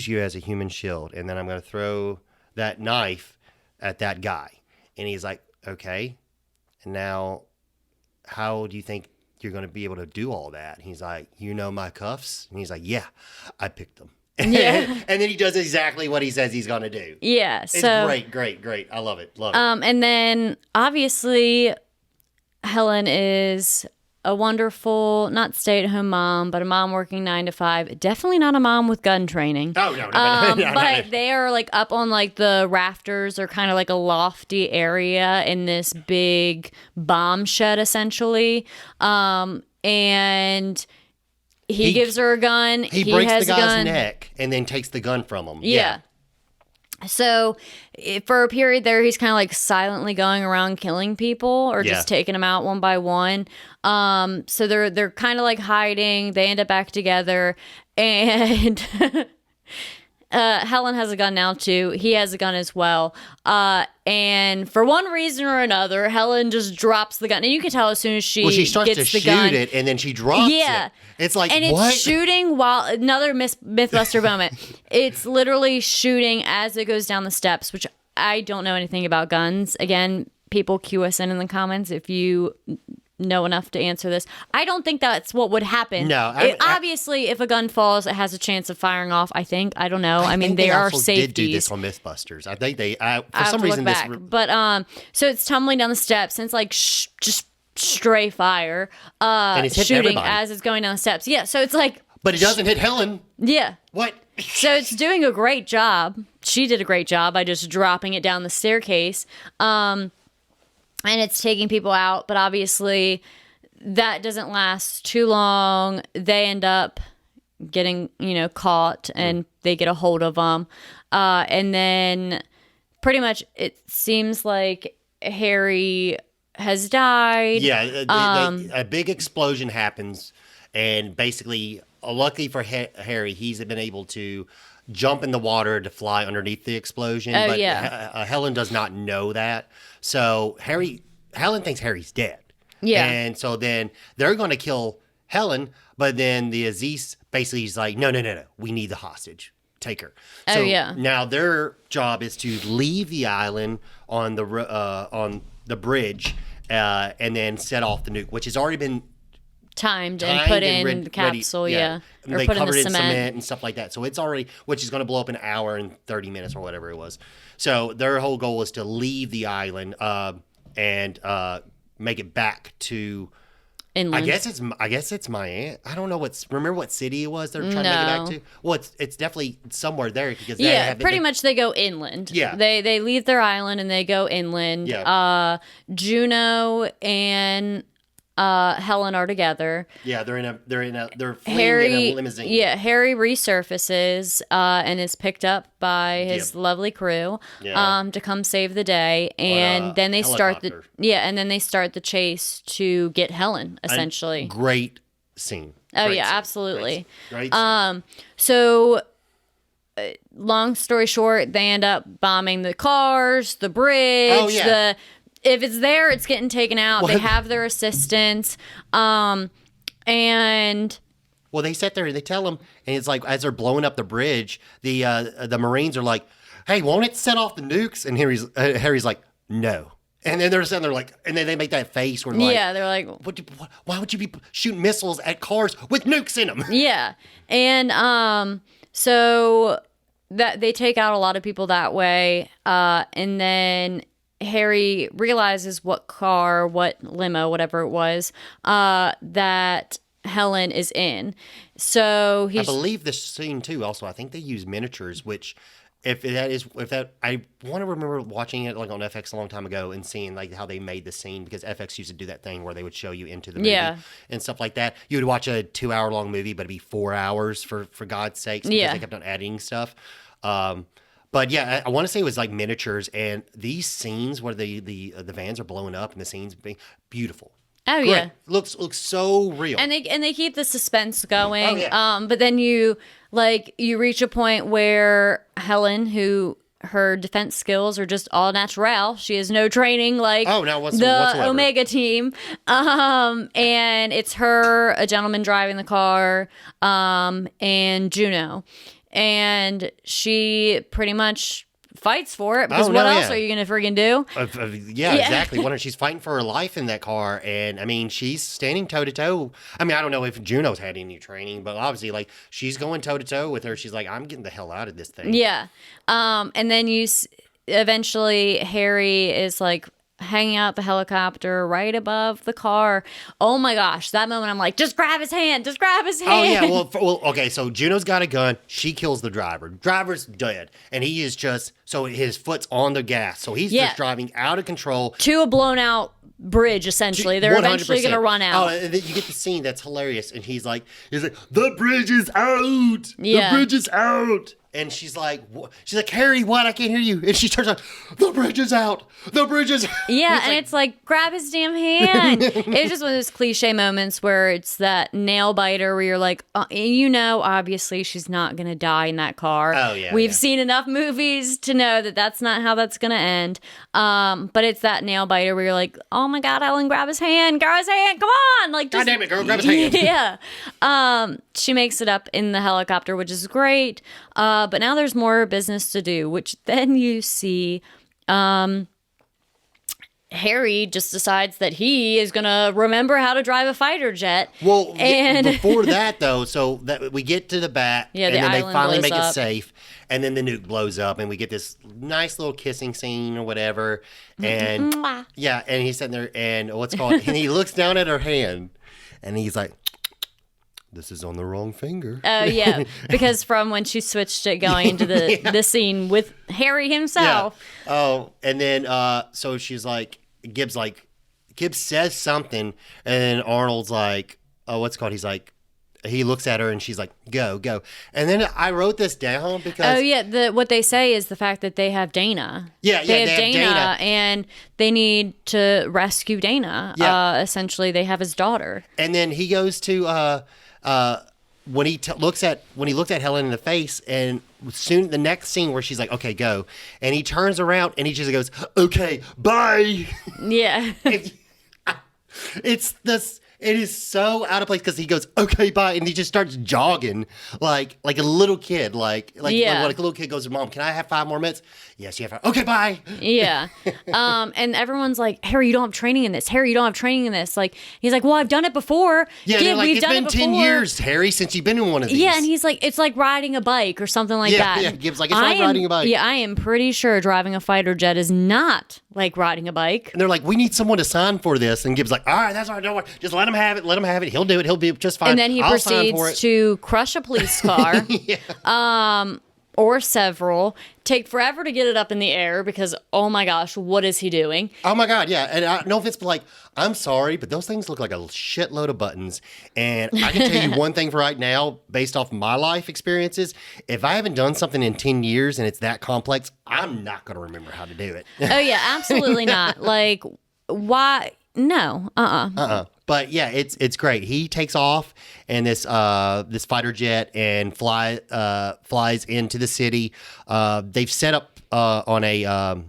S2: you as a human shield, and then I'm going to throw that knife at that guy. And he's like, okay. And now, how do you think you're going to be able to do all that? And he's like, my cuffs? And he's like, yeah, I picked them.
S1: Yeah.
S2: And then he does exactly what he says he's going to do.
S1: Yeah.
S2: It's great. I love it.
S1: And then obviously Helen is a wonderful, not stay-at-home mom, but a mom working 9 to 5. Definitely not a mom with gun training.
S2: Oh, no.
S1: But they are like up on like the rafters or kind of like a lofty area in this big bomb shed, essentially. And he gives her a gun.
S2: He breaks the guy's neck and then takes the gun from him.
S1: Yeah. So for a period there, he's kind of like silently going around killing people or just taking them out one by one. So they're kind of like hiding. They end up back together, and Helen has a gun now too. He has a gun as well. And for one reason or another, Helen just drops the gun, and you can tell as soon as she
S2: starts
S1: gets
S2: to
S1: the
S2: shoot
S1: gun,
S2: it, and then she drops it. It's like,
S1: and
S2: what?
S1: it's shooting while another Mythbuster moment. It's literally shooting as it goes down the steps, which I don't know anything about guns. Again, people cue us in the comments if you know enough to answer this. I don't think that's what would happen.
S2: No,
S1: obviously, if a gun falls, it has a chance of firing off. I think. I don't know. I mean, there are safeties.
S2: Did do this on MythBusters. I think they for some reason
S1: back. But so it's tumbling down the steps, and it's like just stray fire,
S2: and it's
S1: shooting
S2: everybody
S1: as it's going down the steps. Yeah, so it's like,
S2: but it doesn't hit Helen.
S1: Yeah.
S2: What?
S1: So it's doing a great job. She did a great job by just dropping it down the staircase, and it's taking people out. But obviously, that doesn't last too long. They end up getting caught, and they get a hold of them, and then pretty much it seems like Harry has died.
S2: Yeah, a big explosion happens, and basically, luckily for Harry, he's been able to jump in the water to fly underneath the explosion.
S1: Oh,
S2: but
S1: yeah.
S2: Helen does not know that, so Helen thinks Harry's dead.
S1: Yeah,
S2: and so then they're going to kill Helen, but then the Aziz basically is like, no, we need the hostage. Take her. So now their job is to leave the island on the bridge, and then set off the nuke, which has already been
S1: timed and put in the capsule. Ready,
S2: or
S1: they
S2: put
S1: covered
S2: in
S1: the
S2: cement and stuff like that. So it's already, which is going to blow up in an hour and 30 minutes or whatever it was. So their whole goal is to leave the island and make it back to
S1: inland.
S2: I guess it's Miami. I don't know remember what city it was they're trying to make it back to? Well, it's definitely somewhere there because
S1: pretty much they go inland.
S2: Yeah.
S1: They leave their island and they go inland.
S2: Yeah.
S1: Juno and Helen are together.
S2: Yeah, they're fleeing
S1: Harry,
S2: in a limousine.
S1: Yeah, Harry resurfaces and is picked up by his lovely crew to come save the day, and then they start the chase to get Helen, essentially.
S2: Great scene.
S1: Absolutely.
S2: Great scene.
S1: So long story short, they end up bombing the cars, the bridge, if it's there, it's getting taken out. They have their assistants, and
S2: they sit there and they tell them, and it's like as they're blowing up the bridge, the Marines are like, "Hey, won't it set off the nukes?" And Harry's like, "No." And then they're sitting there like, and then they make that face where
S1: they're like,
S2: "Why would you be shooting missiles at cars with nukes in them?"
S1: Yeah, and so that they take out a lot of people that way, and then Harry realizes what limo, whatever it was, that Helen is in. So I
S2: believe this scene too. Also, I think they use miniatures, which I want to remember watching it like on FX a long time ago and seeing like how they made the scene, because FX used to do that thing where they would show you into the movie and stuff like that. You would watch a 2-hour-long movie, but it'd be 4 hours for God's sakes, because they kept on adding stuff. But yeah, I want to say it was like miniatures, and these scenes where the vans are blowing up and the scenes being beautiful.
S1: Oh
S2: Great.
S1: yeah,
S2: looks so real.
S1: And they keep the suspense going.
S2: Oh, yeah.
S1: But then you reach a point where Helen, who her defense skills are just all natural. She has no training like
S2: whatsoever.
S1: Omega team. And it's her, a gentleman driving the car, and Juno. And she pretty much fights for it, because what else are you going to friggin' do?
S2: Exactly. She's fighting for her life in that car, and I mean, she's standing toe to toe. I mean, I don't know if Juno's had any training, but obviously, like, she's going toe to toe with her. She's like, I'm getting the hell out of this thing.
S1: Yeah. And then eventually Harry is like hanging out the helicopter right above the car. Oh my gosh, that moment I'm like, just grab his hand. Oh
S2: yeah, well, okay, so Juno's got a gun. She kills the driver. Driver's dead, and he is just, so his foot's on the gas, so he's just driving out of control
S1: to a blown out bridge. Essentially, they're 100%. Eventually going to run out.
S2: Oh, and then you get the scene that's hilarious, and he's like, the bridge is out. The bridge is out. And she's like, Harry, what? I can't hear you. And she turns on, the bridge is out. The bridge is out.
S1: Yeah, and it's like, grab his damn hand. It's just one of those cliche moments where it's that nail biter where you're like, obviously she's not going to die in that car.
S2: Oh, yeah.
S1: We've seen enough movies to know that that's not how that's going to end. But it's that nail biter where you're like, oh my God, Ellen, grab his hand. Grab his hand. Come on. Like,
S2: God damn it, girl, grab his hand.
S1: Yeah. She makes it up in the helicopter, which is great. But now there's more business to do, which then you see Harry just decides that he is going to remember how to drive a fighter jet.
S2: Well,
S1: and
S2: before that, though, so that we get to the bat, and then they finally make it safe, and then the nuke blows up, and we get this nice little kissing scene or whatever. And yeah, and he's sitting there, and and he looks down at her hand, and he's like, this is on the wrong finger.
S1: Oh, yeah. Because from when she switched it going into the scene with Harry himself.
S2: Yeah. Oh, and then so she's like, Gibbs says something, and then Arnold's like, he's like, he looks at her and she's like, go. And then I wrote this down because...
S1: Oh, yeah. What they say is the fact that they have Dana.
S2: Yeah,
S1: they have Dana, and they need to rescue Dana.
S2: Yeah.
S1: Essentially, they have his daughter.
S2: And then he goes to... when he looked at Helen in the face, and soon the next scene where she's like, okay, go, and he turns around and he just goes, okay, bye.
S1: Yeah.
S2: It is so out of place because he goes, okay, bye, and he just starts jogging like a little kid, like when a little kid goes to mom, can I have 5 more minutes? Yes, you have 5. Okay, bye.
S1: Yeah. And everyone's like, Harry, you don't have training in this. Harry, you don't have training in this. Like, he's like, well, I've done it before.
S2: Yeah,
S1: Gib,
S2: like,
S1: it's
S2: been 10 years, Harry, since you've been in one of these.
S1: Yeah, and he's like, it's like riding a bike or something like that.
S2: Yeah, Gib's like, it's like riding a bike.
S1: Yeah, I am pretty sure driving a fighter jet is not like riding a bike.
S2: And they're like, we need someone to sign for this. And Gib's like, all right, that's all right, don't worry. Just let him have it. He'll do it. He'll be just fine.
S1: And then he proceeds to crush a police car. Or several, take forever to get it up in the air because, oh my gosh, what is he doing?
S2: Oh my God, yeah. And I know if it's like, I'm sorry, but those things look like a shitload of buttons. And I can tell you one thing for right now, based off my life experiences, if I haven't done something in 10 years and it's that complex, I'm not going to remember how to do it.
S1: Oh yeah, absolutely not. Like, why? No,
S2: But yeah, it's great. He takes off in this fighter jet and flies into the city. They've set up on a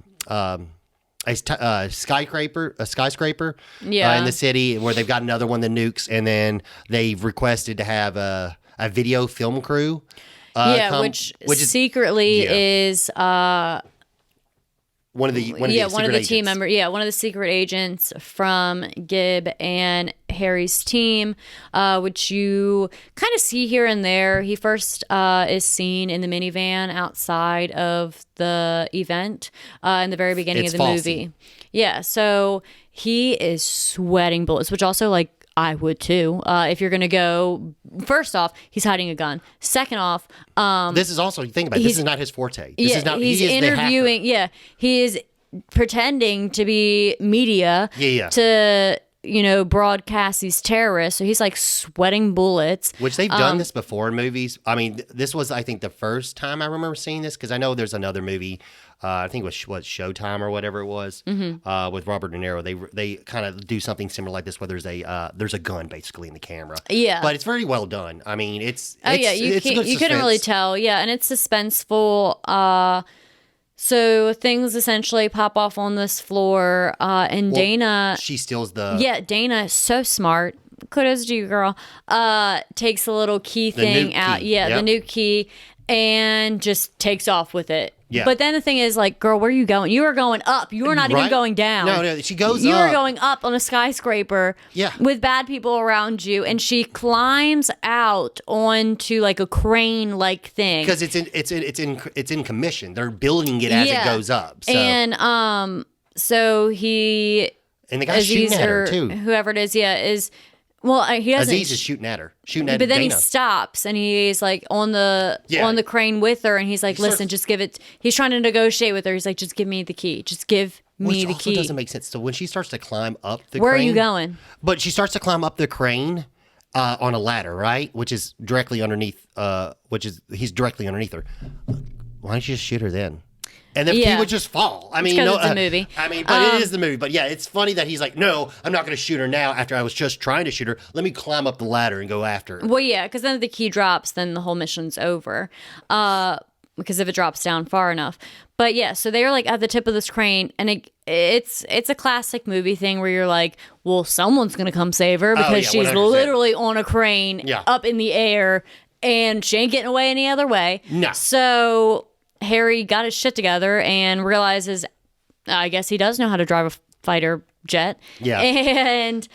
S2: skyscraper in the city where they've got another one, the nukes, and then they've requested to have a video film crew.
S1: Which secretly is
S2: one of the
S1: team members. Yeah, one of the secret agents from Gib and Harry's team, which you kind of see here and there. He first is seen in the minivan outside of the event in the very beginning of the movie. Yeah, so he is sweating bullets, which also, like, I would too. If you're going to go, first off, he's hiding a gun. Second off,
S2: this is also, think about it, this is not his forte. This is not,
S1: he's interviewing. Yeah, he is pretending to be media to, broadcast these terrorists. So he's like sweating bullets.
S2: Which they've done this before in movies. I mean, this was, I think, the first time I remember seeing this because I know there's another movie. I think it was Showtime or whatever it was with Robert De Niro. They kind of do something similar like this where there's a gun basically in the camera. Yeah, but it's very well done. I mean, you
S1: couldn't really tell. Yeah, and it's suspenseful. So things essentially pop off on this floor, and Dana,
S2: she steals the.
S1: Yeah, Dana is so smart. Kudos to you, girl. Takes a little key thing out. Yeah, the new key, and just takes off with it. Yeah. But then the thing is, like, girl, where are you going? You are going up. You are not even going down.
S2: No, she goes up.
S1: You are going up on a skyscraper with bad people around you, and she climbs out onto like a crane-like thing.
S2: Because it's in commission. They're building it as it goes up. So.
S1: And so he
S2: and the guy's shooting at her too.
S1: Whoever it is, is. Well, he doesn't.
S2: Aziz is shooting at her. But
S1: then
S2: Dana.
S1: he stops and he's like on the crane with her, and he's like, "Listen, just give it." He's trying to negotiate with her. He's like, "Just give me the key. Just give me the key."
S2: Which also doesn't make sense. So when she starts to climb up the crane,
S1: where are you going?
S2: But she starts to climb up the crane. on a ladder, right? Which is directly underneath. He's directly underneath her. Why don't you just shoot her then? And then he would just fall. I mean,
S1: it's a movie.
S2: But it is the movie. But yeah, it's funny that he's like, no, I'm not going to shoot her now after I was just trying to shoot her. Let me climb up the ladder and go after her.
S1: Well, yeah, because then if the key drops, then the whole mission's over. Because if it drops down far enough. But yeah, so they're like at the tip of this crane, and it's a classic movie thing where you're like, well, someone's going to come save her because she's
S2: 100%.
S1: literally on a crane up in the air, and she ain't getting away any other way.
S2: No.
S1: So Harry got his shit together and realizes, I guess he does know how to drive a fighter jet.
S2: Yeah.
S1: And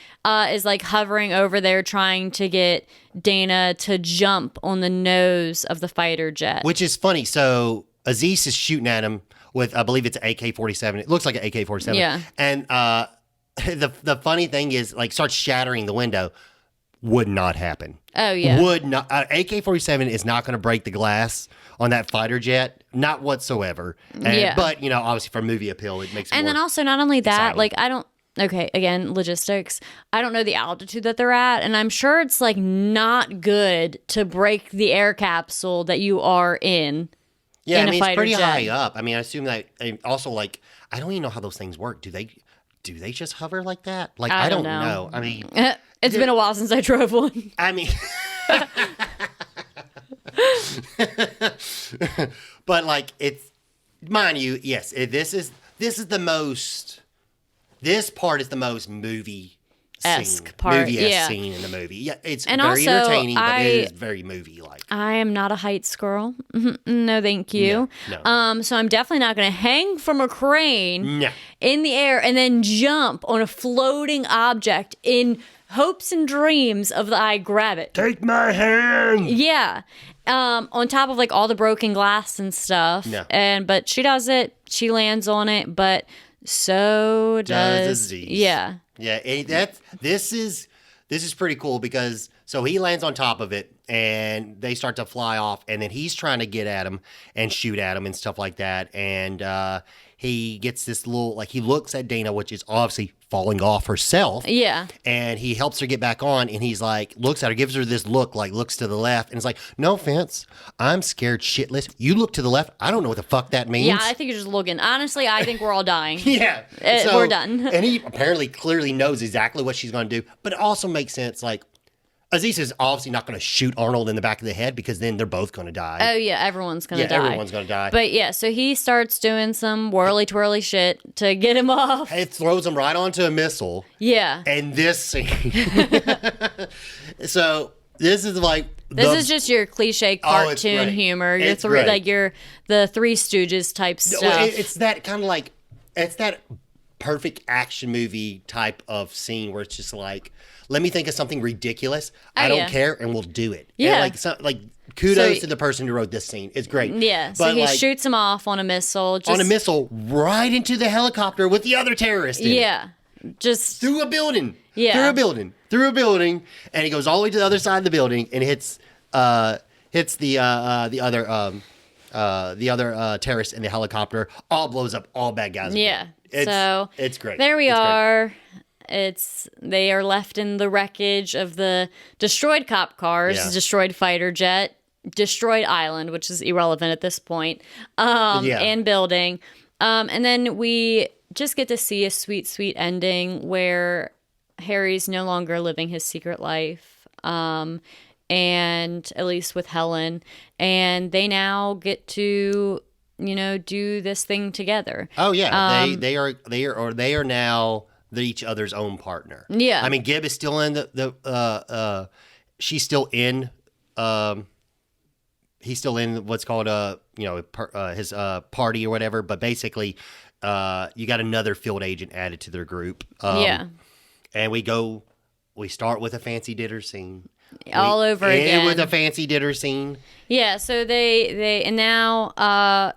S1: is like hovering over there trying to get Dana to jump on the nose of the fighter jet.
S2: Which is funny. So Aziz is shooting at him with, I believe it's an AK-47. It looks like an AK-47.
S1: Yeah.
S2: And the funny thing is, like, starts shattering the window. Would not happen.
S1: Oh, yeah.
S2: Would not. AK-47 is not going to break the glass on that fighter jet. Not whatsoever. But, obviously for movie appeal, it makes it
S1: And
S2: more
S1: then also, not only that,
S2: exciting.
S1: Okay, again, logistics. I don't know the altitude that they're at, and I'm sure it's like not good to break the air capsule that you are in.
S2: Yeah,
S1: in
S2: I mean,
S1: a
S2: it's pretty
S1: fighter jet.
S2: high up. I mean, I assume that, and also, like, I don't even know how those things work. Do they just hover like that? Like, I don't know. I mean,
S1: it's been a while since I drove one.
S2: I mean, but like, it's, mind you, yes, this is the most. This part is the most movie-esque
S1: part,
S2: scene in the movie. Yeah, it's
S1: And
S2: very
S1: also,
S2: entertaining, but it is very movie-like.
S1: I am not a heights girl. No, thank you.
S2: No.
S1: So I'm definitely not going to hang from a crane
S2: No.
S1: in the air and then jump on a floating object in hopes and dreams of I grab it.
S2: Take my hand.
S1: Yeah. On top of like all the broken glass and stuff.
S2: Yeah.
S1: But she does it. She lands on it, but so does
S2: Aziz.
S1: Yeah.
S2: Yeah, this is pretty cool because so he lands on top of it and they start to fly off, and then he's trying to get at him and shoot at him and stuff like that, and he gets this little, like, he looks at Dana, which is obviously falling off herself.
S1: Yeah.
S2: And he helps her get back on, and he's like, looks at her, gives her this look, like, looks to the left, and it's like, no offense, I'm scared shitless. You look to the left, I don't know what the fuck that means.
S1: Yeah, I think you're just looking. Honestly, I think we're all dying.
S2: Yeah.
S1: We're done.
S2: And he apparently clearly knows exactly what she's going to do, but it also makes sense, like, Aziz is obviously not going to shoot Arnold in the back of the head because then they're both going to die.
S1: Oh, yeah, everyone's going to die.
S2: Yeah, everyone's going to die.
S1: But yeah, so he starts doing some whirly-twirly shit to get him off.
S2: It throws him right onto a missile.
S1: Yeah.
S2: And this scene. So this is like...
S1: This is just your cliche cartoon humor.
S2: It's
S1: great. Like your the Three Stooges type stuff.
S2: It's that kind of like... It's that perfect action movie type of scene where it's just like... Let me think of something ridiculous. I don't care, and we'll do it.
S1: Yeah.
S2: And kudos to the person who wrote this scene. It's great.
S1: Yeah. So he shoots him off on a missile.
S2: On a missile right into the helicopter with the other terrorist in it.
S1: Yeah. Just
S2: through a building.
S1: Yeah.
S2: Through a building, and he goes all the way to the other side of the building and hits the other terrorist in the helicopter. All blows up. All bad guys.
S1: Yeah.
S2: It's great.
S1: There we are. They are left in the wreckage of the destroyed cop cars, destroyed fighter jet, destroyed island, which is irrelevant at this point, and building. And then we just get to see a sweet, sweet ending where Harry's no longer living his secret life, and at least with Helen, and they now get to, do this thing together.
S2: Oh yeah, they are now each other's own partner.
S1: Yeah.
S2: I mean, Gib is still in she's still in, he's still in what's called his party or whatever. But basically, you got another field agent added to their group. And we start with a fancy dinner scene.
S1: All over again.
S2: With a fancy dinner scene.
S1: Yeah. So and now,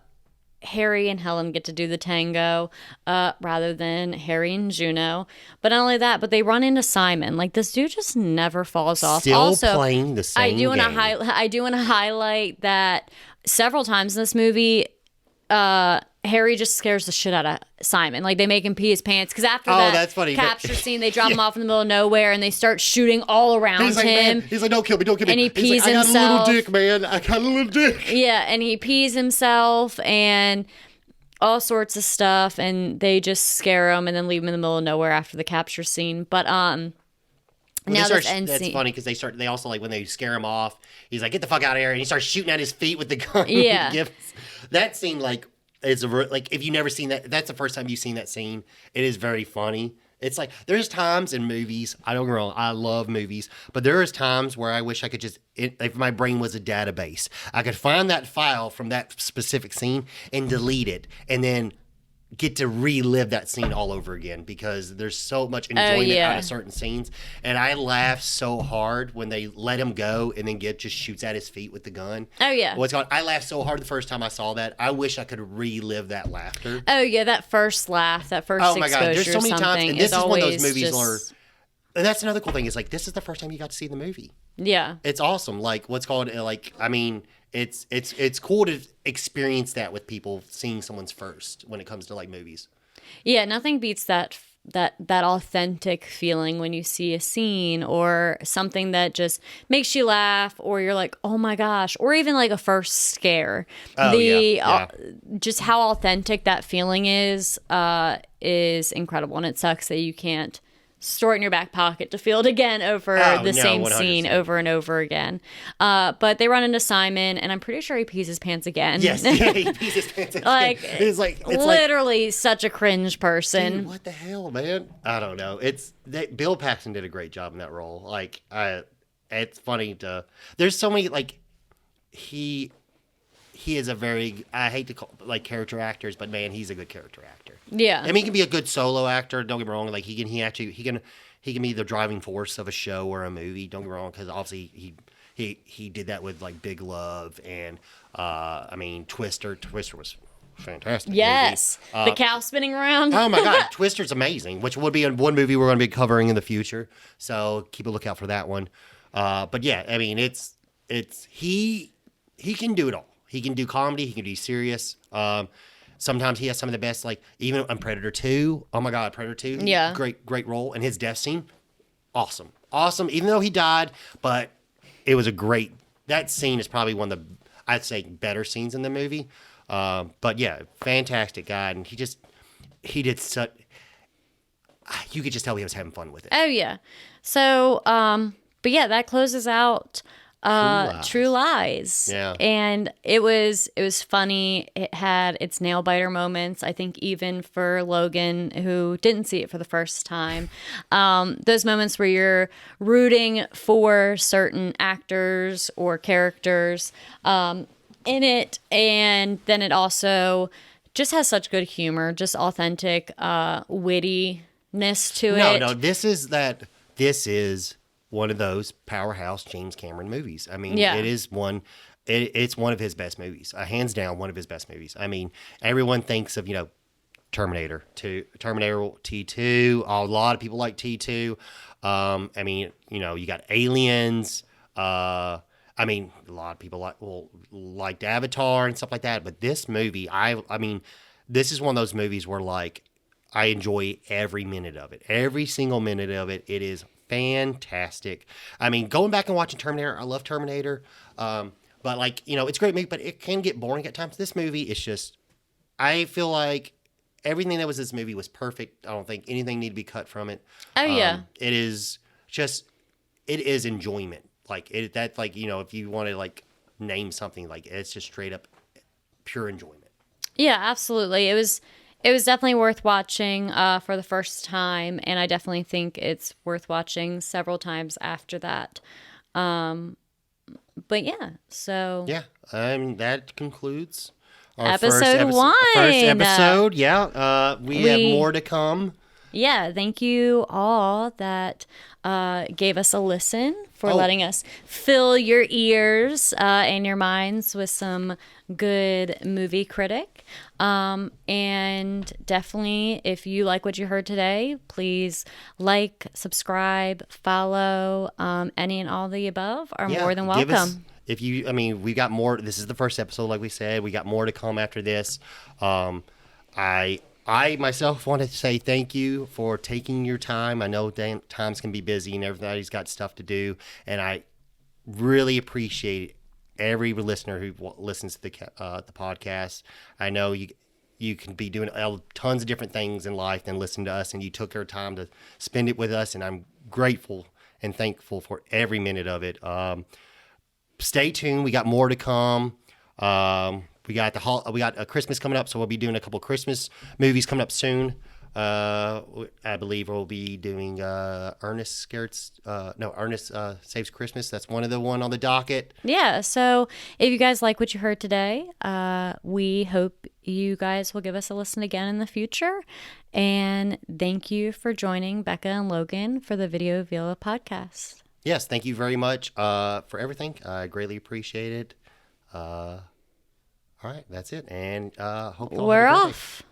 S1: Harry and Helen get to do the tango rather than Harry and Juno. But not only that, but they run into Simon. Like, this dude just never falls off.
S2: Still
S1: also,
S2: playing the same game.
S1: I do want to highlight that several times in this movie, Harry just scares the shit out of Simon. Like, they make him pee his pants because after that
S2: that's funny,
S1: capture scene, they drop him off in the middle of nowhere and they start shooting all around
S2: He's like,
S1: him.
S2: man, he's like, don't kill me, don't kill me.
S1: And he pees
S2: like,
S1: himself.
S2: I got a little dick, man. I got a little dick.
S1: Yeah, and he pees himself and all sorts of stuff, and they just scare him and then leave him in the middle of nowhere after the capture scene. But now this end
S2: that's
S1: scene.
S2: funny because they also, like, when they scare him off, he's like, get the fuck out of here, and he starts shooting at his feet with the gun.
S1: Yeah.
S2: That scene, like, is like, if you've never seen that, that's the first time you've seen that scene. It is very funny. It's like, there's times in movies, I don't get me wrong, I love movies, but there is times where I wish I could if my brain was a database, I could find that file from that specific scene and delete it, and then get to relive that scene all over again, because there's so much enjoyment out of certain scenes. And I laughed so hard when they let him go and then just shoots at his feet with the gun.
S1: Oh, yeah.
S2: I laughed so hard the first time I saw that. I wish I could relive that laughter.
S1: Oh, yeah, that first laugh, that first exposure. Oh, my God, there's so many times,
S2: and this is one of those movies where, and that's another cool thing, is like, this is the first time you got to see the movie.
S1: Yeah.
S2: It's awesome. Like, what's called, like, I mean, it's cool to experience that with people, seeing someone's first when it comes to, like, movies.
S1: Yeah, nothing beats that authentic feeling when you see a scene or something that just makes you laugh, or you're like, oh my gosh, or even like a first scare. Just how authentic that feeling is incredible, and it sucks that you can't store it in your back pocket to feel it again over the same 100%. Scene over and over again. But they run into Simon, and I'm pretty sure he pees his pants again.
S2: Yes, yeah, he pees his pants again.
S1: Like,
S2: it's
S1: literally such a cringe person.
S2: Dude, what the hell, man? I don't know. Bill Paxton did a great job in that role. Like, it's funny there's so many, like, he is a very, I hate to call, like, character actors, but man, he's a good character actor. Yeah. I mean, he can be a good solo actor. Don't get me wrong. Like, he can be the driving force of a show or a movie. Don't get me wrong, because obviously he did that with, like, Big Love and I mean, Twister. Twister was fantastic.
S1: Yes. The cow spinning around.
S2: Oh my God, Twister's amazing, which would be one movie we're going to be covering in the future. So keep a lookout for that one. But yeah, I mean, he can do it all. He can do comedy. He can do serious. Sometimes he has some of the best, like, even on Predator 2. Oh my God, Predator 2.
S1: Yeah.
S2: Great role. And his death scene, awesome. Even though he died, but it was that scene is probably one of the, I'd say, better scenes in the movie. But yeah, fantastic guy. And he did such, you could just tell he was having fun with it.
S1: Oh yeah. So, but yeah, that closes out True Lies.
S2: Yeah.
S1: And it was funny. It had its nail biter moments, I think, even for Logan, who didn't see it for the first time. Those moments where you're rooting for certain actors or characters in it, and then it also just has such good humor, just authentic wittiness to it.
S2: No, this is one of those powerhouse James Cameron movies. I mean, it is one. It's one of his best movies, hands down, one of his best movies. I mean, everyone thinks of Terminator T2. A lot of people like T2. I mean, you got Aliens. I mean, a lot of people liked Avatar and stuff like that. But this movie, I mean, this is one of those movies where, like, I enjoy every minute of it, every single minute of it. It is fantastic. I mean, going back and watching Terminator, I love Terminator. But, like, it's a great movie, but it can get boring at times. This movie is just, I feel like everything that was this movie was perfect. I don't think anything needed to be cut from it.
S1: Oh, yeah.
S2: It is enjoyment. Like, if you want to, like, name something, like, it's just straight up pure enjoyment. Yeah,
S1: absolutely. It was definitely worth watching for the first time, and I definitely think it's worth watching several times after that. But yeah, so...
S2: Yeah, that concludes our
S1: episode 1.
S2: First episode, yeah. We have more to come.
S1: Yeah, thank you all that gave us a listen, for letting us fill your ears and your minds with some good movie critic. And definitely, if you like what you heard today, please like, subscribe, follow, any and all the above are more than welcome.
S2: if you, I mean, we got more. This is the first episode, like we said. We got more to come after this. I myself want to say thank you for taking your time. I know times can be busy and everybody's got stuff to do, and I really appreciate every listener who listens to the podcast. I know you can be doing tons of different things in life than listen to us, and you took your time to spend it with us, and I'm grateful and thankful for every minute of it. Stay tuned. We got more to come. We got a Christmas coming up, so we'll be doing a couple Christmas movies coming up soon. I believe we'll be doing Ernest Saves Christmas. That's one on the docket.
S1: Yeah, so if you guys like what you heard today, we hope you guys will give us a listen again in the future. And thank you for joining Becca and Logan for the Video Villa podcast.
S2: Yes, thank you very much for everything. I greatly appreciate it. All right, that's it. And hope y'all
S1: We're
S2: have a great day.
S1: off.